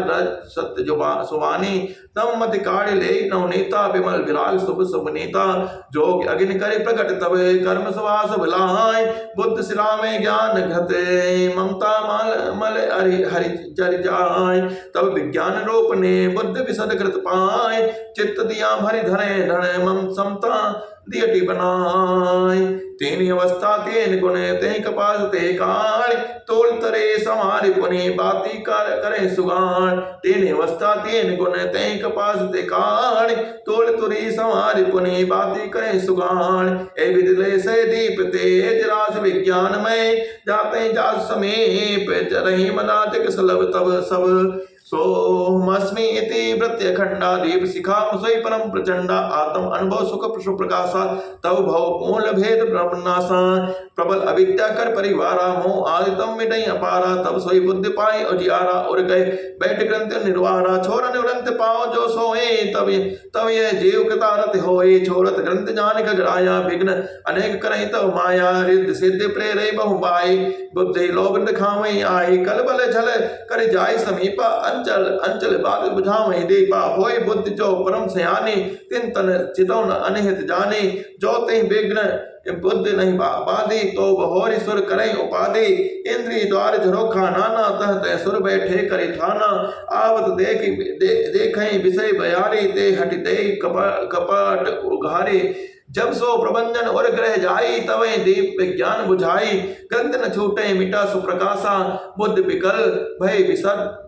सत्य सुवानी। तम मत काढ़ ले नवनीता विमल विराग शुभ शुभ नीता। जोग अग्नि करे प्रकट तब कर्म सुवास भलाय। बुद्ध शिला में ज्ञान घते ममता मल हरि जर जाय। तब विज्ञान रूप ने बुद्ध विशद कृत पाय। चित्त दिया भरि धरे धरे मम समता दियटी बनाय। तीन अवस्था तीन गुण ते कपास ते काल। तोल तरे समारि पुनि बाती करे सुगान। तीन अवस्था तीन गुण ते कपास ते काल। तोल तुरी समारि पुनि बाती करे सुगान। ए विदले से दीप तेज रास विज्ञान में। जाते जास समीप जरहि मनातिक सलभ तब सब। सोमस्मि इति वृत्य खंडा दीप शिखा मुसई परम प्रचंडा। आत्म अनुभव सुख सुप्रकाशा तव भव पूर्ण भेद ब्रह्मनाशा। प्रबल अविद्या कर परिवारा मोह आदितम मिटई अपारा। तब सोई बुद्धि पाई उजियारा उर गए बैठ ग्रंथ निर्वारा। छोर निवृंत पाओ जो सोए तब ये जीव कृतारथ होए। छोरत ग्रंथ जान खगराया विघ्न अनेक करई तव माया। रिद्ध सिद्ध प्रेरय बहु बाई बुद्धि लोभ दिखावई आई। कल बल छल कर जाय समीपा अंचल अंचल बात बुझावई दीपा। होय बुद्धि जो परम सयानी तिन तन चितौन अनिहित जाने। जो ते विघ्न बुद्धि नहीं बाधी तो बहोरी सुर करई उपाधि। इंद्रिय द्वार झरोखा नाना तह तह सुर बैठे करी थाना। आवत देखई विषय बयारी ते हटि ते कपट उघारे। जब सो प्रबंधन और ग्रह जाई तवे दीप विज्ञान बुझाई। ग्रंथ न छूटे मिटा सुप्रकाशा। बुद्ध विकल भय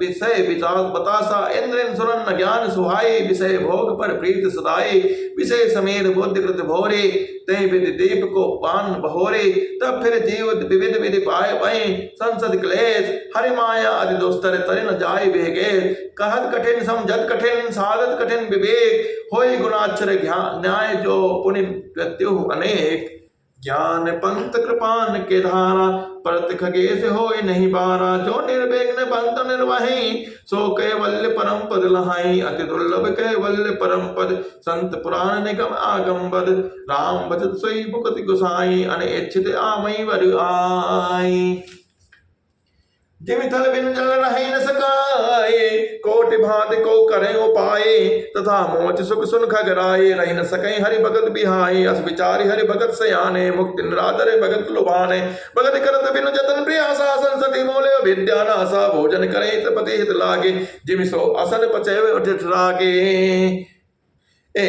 विषय विचार बतासा। इंद्रिय सुरन ज्ञान सुहाई विषय भोग पर प्रीत सदाई। विषय समीर बुद्धि कृत भोरे ते विधि दीप को पान बहोरे। तब फिर जीव विविध विधि पाए वही संसद क्लेश। हरि माया आदि दोस्तर तरिन जाय वेगे। कहत कठिन समझत कठिन साधत कठिन विवेक। होई गुणाक्षर न्याय जो पुनि प्रत्यु अनेक। ज्ञान पंत कृपान के धारा परत खगेश होय नहीं बारा। जो निर्विघ्न पंत निर्वही सो कैवल्य परम पद लहाई। अति दुर्लभ कैवल्य परम पद संत पुराण निगम आगम बद। राम बचत सोई मुकुति गुसाई अनिच्छित आमई वर आई। जिमि थल बिनु जल रहे न सकाए। कोटि भांति को करे उपाय तथा मोच सुख सुन खगराए। रही न सके हरि भगत बिहाई। अस विचारी हरि भगत सयाने। मुक्ति निरादर भगत लुभाने। भगत करत बिनु जतन प्रियासा। संसति मोले विद्या नासा। भोजन करे तपति हित लागे। जिमि सो असन पचय उठ रागे।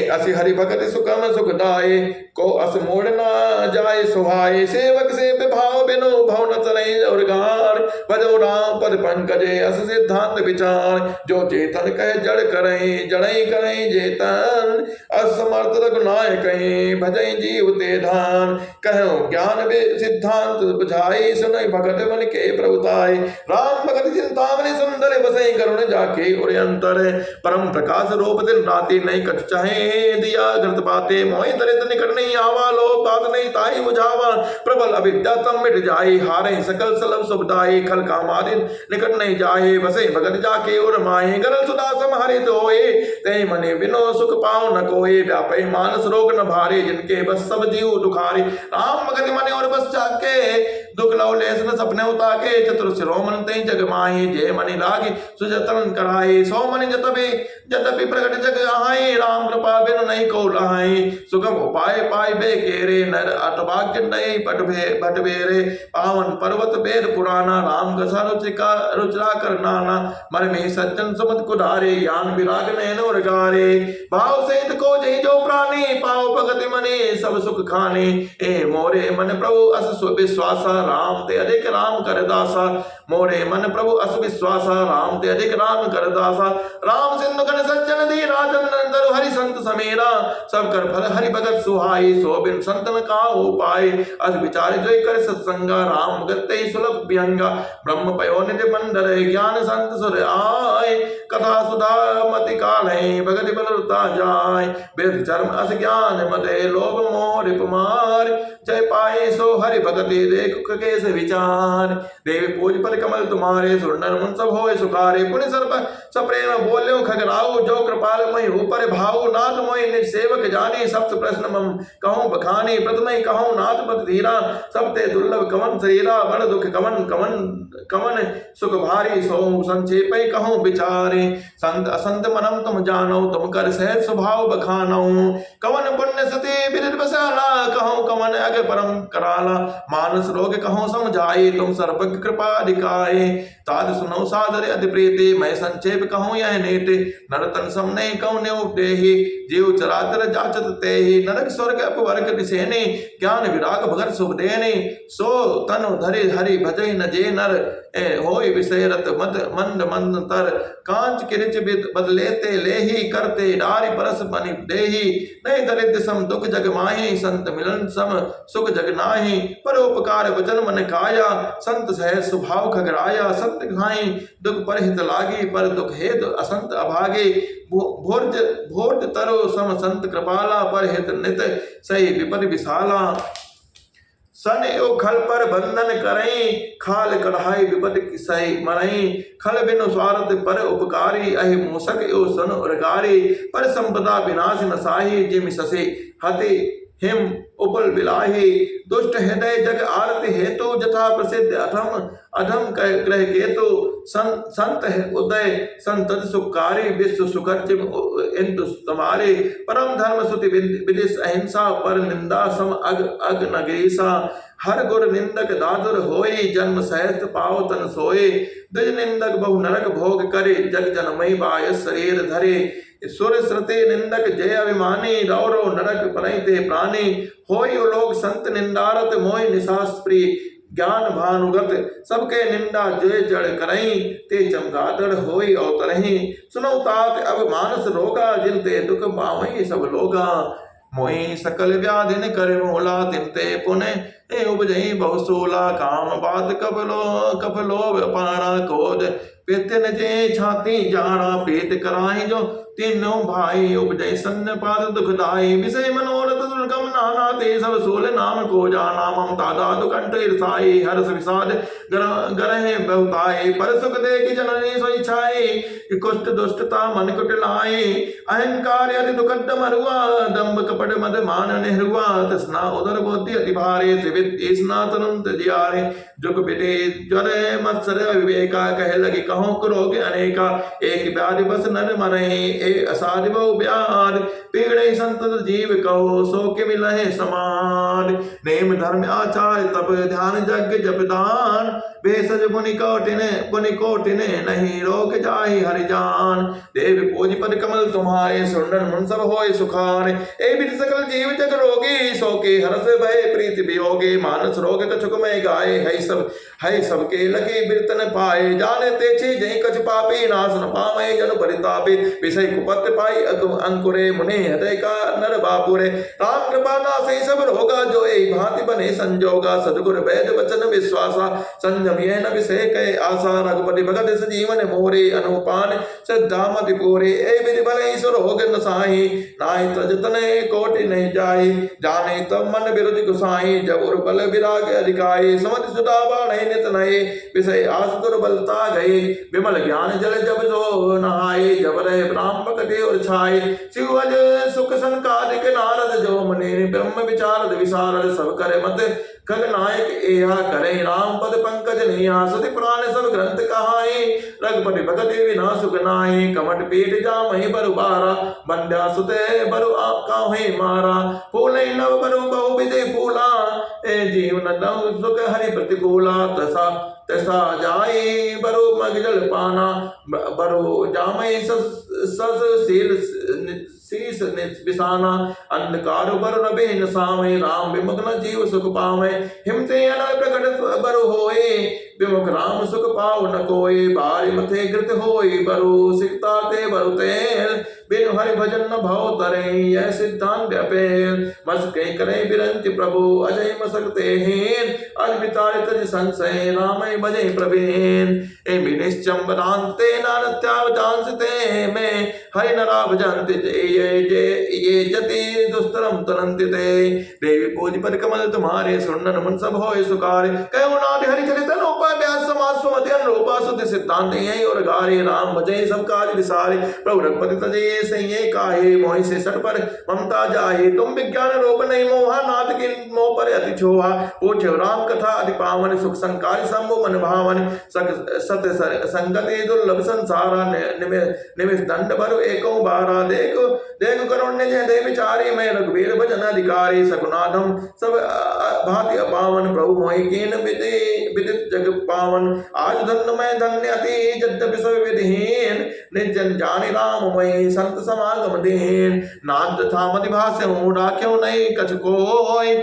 असि हरि भगत सुखम सुखदाय को अस मोड़ ना जाए सुहाए सेवक से भाव बिनो भव न तरई और गार भजो राम पद पंकजे अस सिद्धांत विचार जो चेतन कहे जड़ करें जड़ई करें जेतन असमर्थ रघुनाय कहें भजई जीव ते धान कहो ज्ञान वे सिद्धांत बुझाई सुनई भगत मन के प्रभुताय राम भगत चिंतामणि सुंदर बसई करुण जाके और अंतर परम प्रकाश रूप दिन राति नहीं कछ चाहे दिया घृत बाते मोहि दरिद्र निकट नहीं आवा लो बात नहीं ताई बुझावा प्रबल अविद्या तम मिट जाए हारे सकल सलम सुबदाई खल कामादिन निकट नहीं जाए बसे भगत जाके और माहे गरल सुदा समहरित होए ते मने बिनो सुख पाओ न कोई व्यापे मानस रोग न भारे जिनके बस सब जीव दुखारे राम भगत मने और बस जाके दुख लव लेस न सपने उताके चतुर सिरो मन तई जग माहे जय मनि लागे सुजतन कराए सो मनि जतपि प्रगट जग आए राम कृपा बिन नहीं को लहाई सुगम उपाय पाए बे केरे नर अटभाग्य नहीं भट बेरे पावन पर्वत बेद पुराना राम कसा रुचिरा कर नाना मन में सज्जन सुमत कुधारे यान विराग नैन और गारे भाव सहित को जही जो प्राणी पाओ भगति मने सब सुख खाने ए मोरे मन प्रभु अस विश्वासा राम ते अधिक राम कर दासा मोरे मन प्रभु अस विश्वासा राम ते अधिक राम कर दासा राम सिंधु कन सज्जन दी राजन नंदर हरि संत समेरा सब कर फल हरि भगत सुहाई सो बिन संतन का उपाय अस विचार जो कर सत्संगा राम गते सुलभ व्यंगा ब्रह्म पयो निधि मंदर ज्ञान संत सुर आय कथा सुधा मति काले भगति बलता जाय वेद चर्म अस ज्ञान मदे लोभ मोह रिपुमार जय पाए सो हरि भगति देख केस विचार देवी पूज पर कमल तुम्हारे सुरनर मुन सब होए सुखारे पुण्य सर्प सप्रेम बोल्यो खगराऊ जो कृपाल मई ऊपर भाऊ नाथ मोहि निज सेवक जानी सप्त प्रश्न मम कहूँ बखानी प्रथम कहूँ नाथ पद धीरा सबते दुर्लभ कमन शरीरा बड़ दुख कमन कमन कमन सुख भारी सो संक्षेप कहूँ विचारे संत असंत मनम तुम जानो तुम कर सहज स्वभाव बखानो कवन पुण्य सती विदित बसाला कहूँ कमन अग परम कराला मानस रोग कहूँ समझाए तुम सर्वज्ञ कृपा दिखाए ताद सुनो सादर अति प्रीति मैं संक्षेप कहूँ यह नेट नरतन समने कहूँ देहि जीव चराचर जाचत तेहि नरक स्वर्ग अपवर्ग दिसेने ज्ञान विराग भगत शुभ देने सो तनु धरि हरि भजई न जे नर होय विषय रत मत मंद मंद तर कांच किरिच बदलेते लेही करते डारी परस बनि देही नहीं दरिद्र सम दुख जग माही संत मिलन सम सुख जग नाही परोपकार वचन मन काया संत सह स्वभाव खगराया संत खाई दुख पर हित लागी पर दुख हेतु असंत अभागे भोर्ज तरो सम संत कृपाला पर हित नित सही विपद विशाला सन एव खल पर बंधन करई खाल कढ़ाई विपद सही मरई खल बिनु स्वार्थ पर उपकारी अहि मूसक एव सन उरगारी पर संपदा विनाश न साही जिम ससे हते हिम उपल बिलाही दुष्ट हृदय जग आरती हेतु जथा प्रसिद्ध अधम ग्रह केतु संत उदय संतत सुखकारी विश्व सुखर्च इंदु तुम्हारे परम धर्म सुति विदिश अहिंसा पर निंदा सम अग नगरीसा हर गुर निंदक दादुर होई जन्म सहस्त्र पाव तन सोए द्विज निंदक बहु नरक भोग करे जग जन मई बाय शरीर धरे सुर श्रुति निंदक जय अभिमानी रौरो नरक पनैते प्राणी होई लोग संत निंदारत मोहि निशास प्रिय ज्ञान भानुगत सबके निंदा जय जड़ करई ते चमगादड़ होई अवतरही सुनो तात अब मानस रोगा जिनते दुख पावई सब लोगा मोहि सकल व्याधिन कर मोला तिनते पुने ए उपजई बहुसूला काम बात कपलो व्यापारा कोद पेतन जे छाती जाना पेट कराई जो तीनों भाई उपजय सन्न पाद दुखदाई विषय मनोरथ दुर्गम नाना ते सब सोल नाम को जाना ममता दादु कंठ ईर्षाई हर्ष विषाद गरहे बहुताई पर सुख दे की जननी सोई छाई कुष्ठ दुष्टता मन कुटिलाई अहंकार अति दुखद मरुआ दंभ कपट मद मान नेहरुआ तृष्णा उदर बुद्धि अति भारे त्रिविध ईसना तनुंत जियारे जुग बिटे ज्वर मत्सर विवेका कह लगी कहो रोग अनेका, एक व्याधि बस नर मरे, एक असाध्य बहु व्याध, पीड़े संतत जीव कहो, सो के मिलहे समान। नेम धर्म आचार तप ध्यान यज्ञ जप दान, भेषज पुनि कोटिन नहीं रोग जाहि हरि जान। देव पूज पद कमल तुम्हारे, सुंदर मन सब होय सुखारे, ए विधि सकल जीव जग रोगी, सो के हरस भय प्रीति वियोगे, मानस रोग कछुक में गाये, है सबके लगे बिरतन पाए, जाने ते छे जय कछ पापी, नाश न पावे जन परितापे, विषय कुपत पाई अंकुरे, मुने हृदय का नर बापुरे, राम कृपा नासे सब रोगा, जो एक भांति बने संजोगा, सदगुर वैद वचन विश्वासा, संयम ये न विषय कहे आशा, रघुपति भगत सजीवन मोरे, अनुपान श्रद्धा मति पूरे, ए विधि भले ईश्वर रोग न साही, नाहि तजतने कोटि नहीं जाई, जाने तब मन विरुद्ध गुसाई, जब उर बल विराग अधिकाई, समति सुधा बाढ़ नित नये, विषय आस दुर्बलता गए, विमल ज्ञान जल जब जो नहाए, जब रहे ब्राह्म पकड़े और छाए, शिवज सुख संकादिक नारद, जो मने ब्रह्म विचारद विशारद, सब करे मत खगनायक एहा करे, राम पद पंकज नेहा, सति पुराण सब ग्रंथ कहाए, रघुपति भगत विना सुख नाहि, कमट पीठ जामहि बरु बारा, बंध्या सुते बरु काहे मारा, फूले नव बरु बहु विधि फूला, ए जीवन दम सुख हरि प्रतिकूला, तसा जाए बरु मग जल पाना, बरु जामहि सस शीस बिसाना, अंधकार बर रबे न सामे, राम विमुख जीव सुख पावे, हिमते अनल प्रकट बरु होए, विमुख राम सुख पाव न कोय, बारी मथे कृत होय बरु, सिकता ते बरु तेल, बिनु हरि भजन न भव तरे, यह सिद्धांत अपेल, मस कई करे बिरंच प्रभु, अजय मसकते हैं, अज बितारे तज संशय, रामय भजे प्रवीण, ए विनिश्चम्बरांते नानत्यावजांसते में, हरि नरा भजन्ति ये जति दुस्तरम तुरंति ते, देवी पूज पद कमल तुम्हारे, सुनन मन सब होय सुखारे, कहो नाथ हरि चरित अनुपा व्यास समाज सुमति अनुरूपा, शुद्ध सिद्धांत यही और गारे, राम भजे सब काज विसारे, प्रभु रघुपति तजे सही काहे, मोहि से सट पर ममता जाहे, तुम विज्ञान रूप नहीं मोहा, नाथ की मोह पर अति छोहा, पूछो राम कथा अति पावन, सुख संकारी शंभु मन भावन, सत्य संगति दुर्लभ संसारा, निमिष दंड भरु एको बारा, देखो करुण्य जय दे विचारी, मैं रघुवीर भजन अधिकारी, सगुनाथम सब भांति अपावन, प्रभु मोहि कीन विदित जग पावन, आज धन्य मैं धन्य अति, यद्यपि सब विधिहीन, निर्जन जानि राम मई, संत समागम दीन, नाथ था मति भाष्य राख्यो नहीं कछ कोय,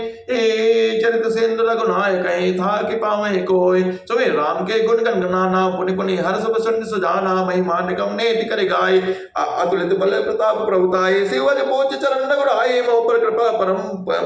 चरित सिंधु रघुनायक था कि पावे कोय, सुबह राम के गुण गणगनाना, पुनि पुनि हर्ष प्रसन्न सुजाना, महिमा निगम नेति कर गाय, अतुलित बल प्रताप प्रभुताय, शिवज पूज चरण रघुराय, मोह पर कृपा परम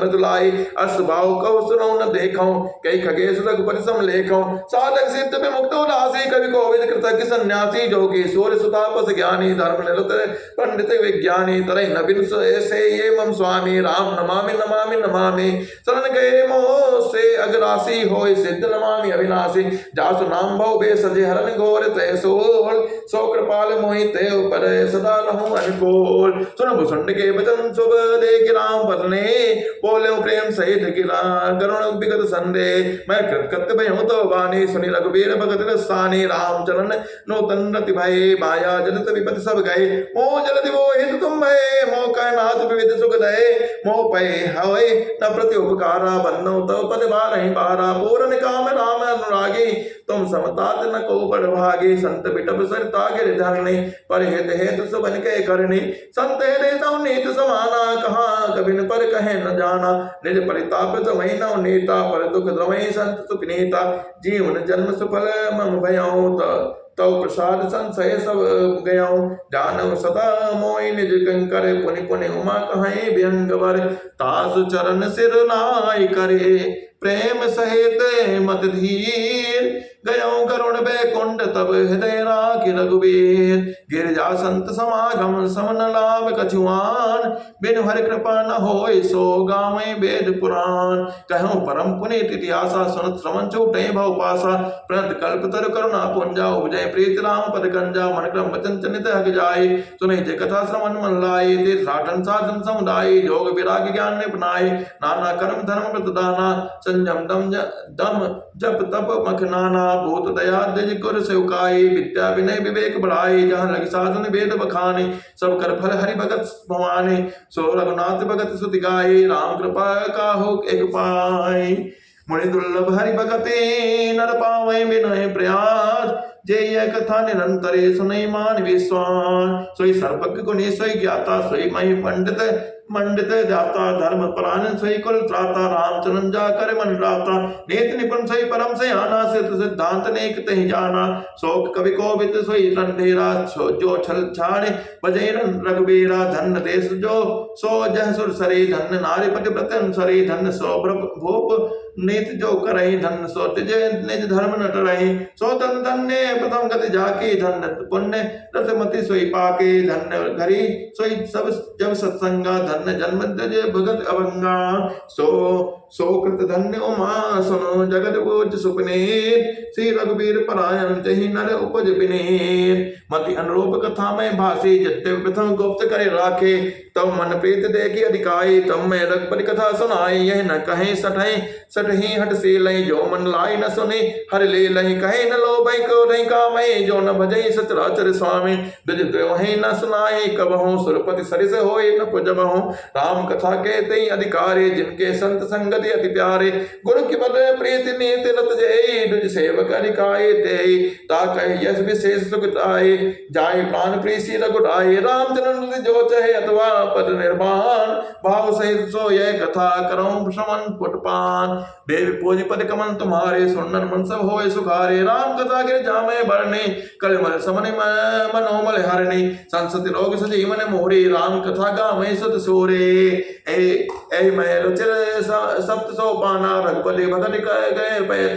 मृदुलाय, अस भाव कौ सुनौ न देखौ, कई खगेश रघुपति सम लेखौ, साधक सिद्ध में मुक्त उदासी, कवि कोविद कृतज्ञ सन्यासी, जोगी सूर्य सुतापस ज्ञानी, धर्म निरत पंडित विज्ञानी, तरह नवीन ऐसे ये मम स्वामी, राम नमामि नमामि नमामि, शरण गए मोह से अग्रासी, होय सिद्ध नमामि अविनाशी, जासु नाम भव बे सजे हरन घोर तय सोल, सो कृपाल मोहि ते पर सदा रहूं अनुकूल, सुन भुसुंड के बचन शुभ देख राम बरने, बोले प्रेम सहित गिरा करुण विगत संदेह, मैं कृत भयं तो बानी, सुनि रघुवीर भगत रसानी, राम चरण नूतन रति भय, माया जनित विपति सब गए, मोह जलधि मोहित तुम भय, मोह कह नाथ विविध सुख दय, मोह पय हवै न प्रति उपकारा, बन्नो तव पद बारहि बारा, पूरन काम राम अनुरागी, तुम समतात न को बड़ भागी, संत बिटप सरिता गिर धरणी, पर हित हेतु सुबन के करणी, संत देता नीत समाना, कहाँ कबिन पर कहे न जाना, निज परिताप तमहि नव नीता, पर दुख द्रवहि संत सुख नीता, जीवन जन्म सुफल मम भयउ, तव प्रसाद संशय सब गयौ, जानव सदा मोहि निज कंकर, पुनि पुनि उमा कहे व्यंगवर, तासु चरण सिर नाय करे, प्रेम सहित मत धीर, गयौ करुण बैकुंठ तब हृदय राखि रघुवीर, गिरजा संत समागम समन लाभ कछुआन, बिनु हरि कृपा न होय सो गावै वेद पुराण, कहूँ परम पुनीत इतिहासा, सुनत श्रवण छूटे भव पासा, प्रणत कल्प तरु करुणा पुंजा, उपजय प्रीत राम पद गंजा, मन क्रम वचन चनित हग जाय, सुने जे कथा श्रवण मन लाय, तीर्थ साधन समुदाय, योग विराग ज्ञान निपुनाय, नाना कर्म धर्म व्रत दाना, संयम दम जप तप मखनाना, भूत दया द्विज गुर सेवकाई, विद्या विनय विवेक बढ़ाई, जहाँ लगी साधन वेद बखाने, सब कर फल हरि भगत भवाने, सो रघुनाथ भगत सुति गाये, राम कृपा का हो एक पाए, मुनि दुर्लभ हरि भगते, नर पावै विनय प्रयास, जे यह कथा निरंतरे सुनई मान विश्वास, सोई सर्वज्ञ गुणी सोई ज्ञाता, सोई मही मंडित जाता, धर्म प्राण सोई कुल त्राता, रामचरण जा कर मन राता, नेत निपुण सोई परम से आना, सिद्धांत नेक तहि जाना, शोक कवि कोविद सोई रणधीरा, जो छल छाड़े बजे रघुबीरा, धन देश जो सो जह सुर सरे, धन नारी पति व्रत अनुसरे, धन सो भूप नीत जो करई, धन सो तिज निज धर्म न टरई, सो तन धन्य प्रथम गति जाके, धन पुण्य रतमति सोई पाके, धन घरी सोई सब जब सत्संगा, धन्य जन्म तज भगत अभंगा, सो कृत धन्य उमा सुनो, जगत बोझ सुपने, श्री रघुबीर परायण जहि नर उपज बिनेर, मति अनुरूप कथा में भाषी, जत्ते प्रथम गुप्त करे राखे, तब मन प्रीत देखी अधिकाई, तब मैं रघुपति कथा सुनाई, यह न कहे सठही हट से लई, जो मन लाई न सुने हर ले लई, कहे न लो भाई को नहीं कामय, जो न भजई सचराचर स्वामी, द्विज द्रोहि न सुनाए कबहु, सुरपति सरिस होए न पुजबहु, राम कथा कहते अधिकारे, जिनके संत संगति अति प्यारे, गुरु की पद प्रीति नीति रत जय, द्विज सेवक अधिकाये ते, ता कहे यश विशेष सुखताए, जाय प्राण प्रीति रघुराए, राम चरण जो चहे अथवा पद निर्माण, भाव सहित सो यह कथा करऊं श्रवण पुटपान, देव पूज पद कमल तुम्हारे, सुनन मन सब होए सुखारे, राम कथा गिर जामे भरने, कलमल समनि मनोमल हरने, संसति रोग सजीवन मोरे, राम कथा गामे सुत सोरे, ए मैं रुचिर सप्त सोपाना, रघुपति भगत गए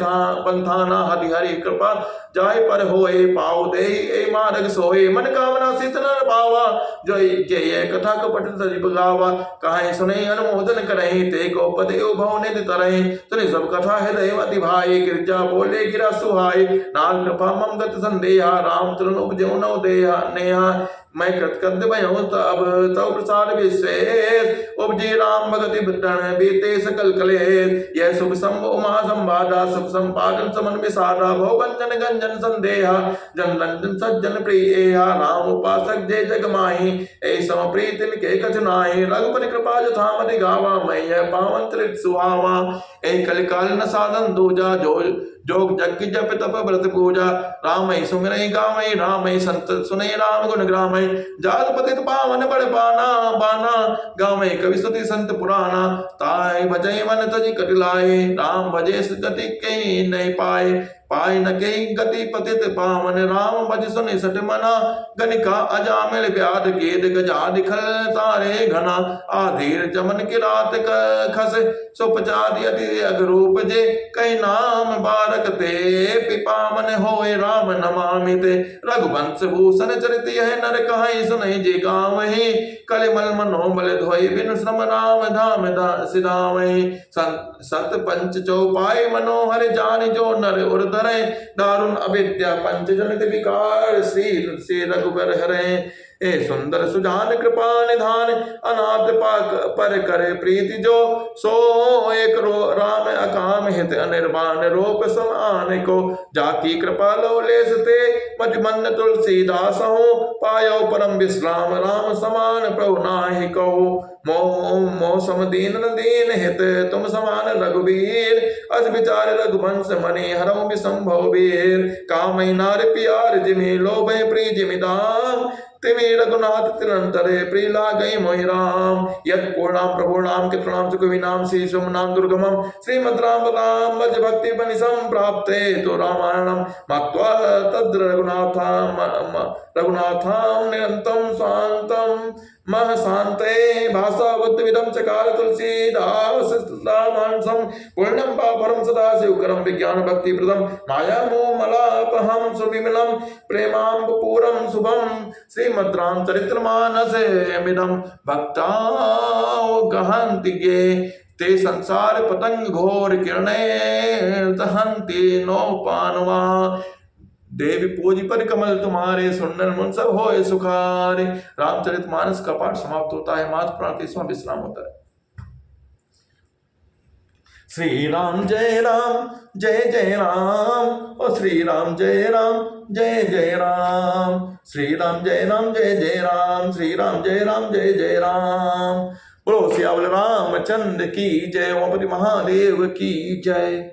पंथाना, हरि हरि कृपा जाय पर होए, पाओ दे ए मार्ग सोए, मन कामना सित न पावा, जय कथा को पठन सजीव गावा, कहे सुने अनुमोदन करहि, ते को पद भव निधि तरहि, सुनि सब कथा हृदय अति भाई, गिरजा बोले गिरा सुहाई, नाल कृपा मम गत संदेहा, राम चरण उपजो नव देहा नेहा, मैं कृतकृत भयऊं तब तव प्रसाद विशेष, उपजी राम भगति वितरण बीते सकल कलेश, यह शुभ संभ उमा संवादा, सुख संपादन समन विसारा, भव गंजन गंजन संदेहा, जन रंजन सज्जन प्रियेहा, राम उपासक जय जग माही, ऐ सम प्रीतिन के कछ नाहि, रघुपति कृपा जथा मति गावा, मैं यह पावन चरित सुहावा, ऐ कलिकाल न साधन दूजा, जोग जग जप तप व्रत पूजा, राम सुमिरई गावई, राम संत सुनई, राम गुण ग्रामई, जात पतित पावन बड़ बाना, गावई कवि स्तुति संत पुराना, ताय भजई मन तजी कटिलाए, राम भजे गति कहीं नहीं पाए न कहीं गति पतित पावन, राम भज सुनि सठ मना, गनिका अजामिल व्याध गेद गजा दिखल तारे घना, आधीर चमन की रात खस, सुपचारि अति अगरूप जे, कई नाम बारक ते, पिपावन होए राम नमामि ते, रघुवंश भूषण चरित यह नर कहाई, सुनहि जे गावहि, कलिमल मनोबल धोई, बिनु श्रम राम धाम सिधावहि, सत पंच चौपाई मनोहर जानि, जो नर उर धरे, दारुण अविद्या पंच जनित विकार, श्री रघुबर हरे, ए सुंदर सुजान कृपा निधान, अनाथ पाक पर करे प्रीति जो, सो एक राम अकाम हित अनिर्वाण, रूप समान को, जाकी कृपा लो लेस ते, मज मन तुलसीदास हो, पायो परम विश्राम, राम समान प्रभु नाहि कहो, मोह सम दीन दीन हित, तुम समान रघुबीर, अस विचार रघुवंश मणि, हरम विसंभव वीर, कामई नार प्यार जिमि, लोभे प्रिय जिमि दाम, तिमि रघुनाथ तिरंतरे, प्रिय लागई मोहि राम, यत पूर्णाम प्रभुर्णाम कृतनाम सुखवी नाम, श्री शुभ नाम दुर्गमम, श्रीमद राम भज भक्ति बनिसम प्राप्ते, तो रामायणम मत्वा तद् रघुनाथाम निरंतम शांतम मह शांते, भाषा बुद्ध विदम चकार तुलसीदास रामांसम, पूर्णम पापरम सदा शिवकरम, विज्ञान भक्ति प्रदम, माया मोह मलापहम सुविमलम, प्रेमांब पूरम शुभम, श्रीमद् रामचरितमानस मिदम, भक्ताओ गहन्ति गे, ते संसार पतंग घोर किरणे, दहन्ति नो पानवा, देवी पूज पर कमल तुम्हारे, सुनन मन सब होए सुखारे। रामचरितमानस का पाठ समाप्त होता है। मास प्राण 30वां विश्राम होता है। श्री राम जय राम, ओ श्री राम जय राम, श्री राम जय राम, श्री राम जय राम। बोलो सियावल रामचंद्र की जय, ओम महादेव की जय।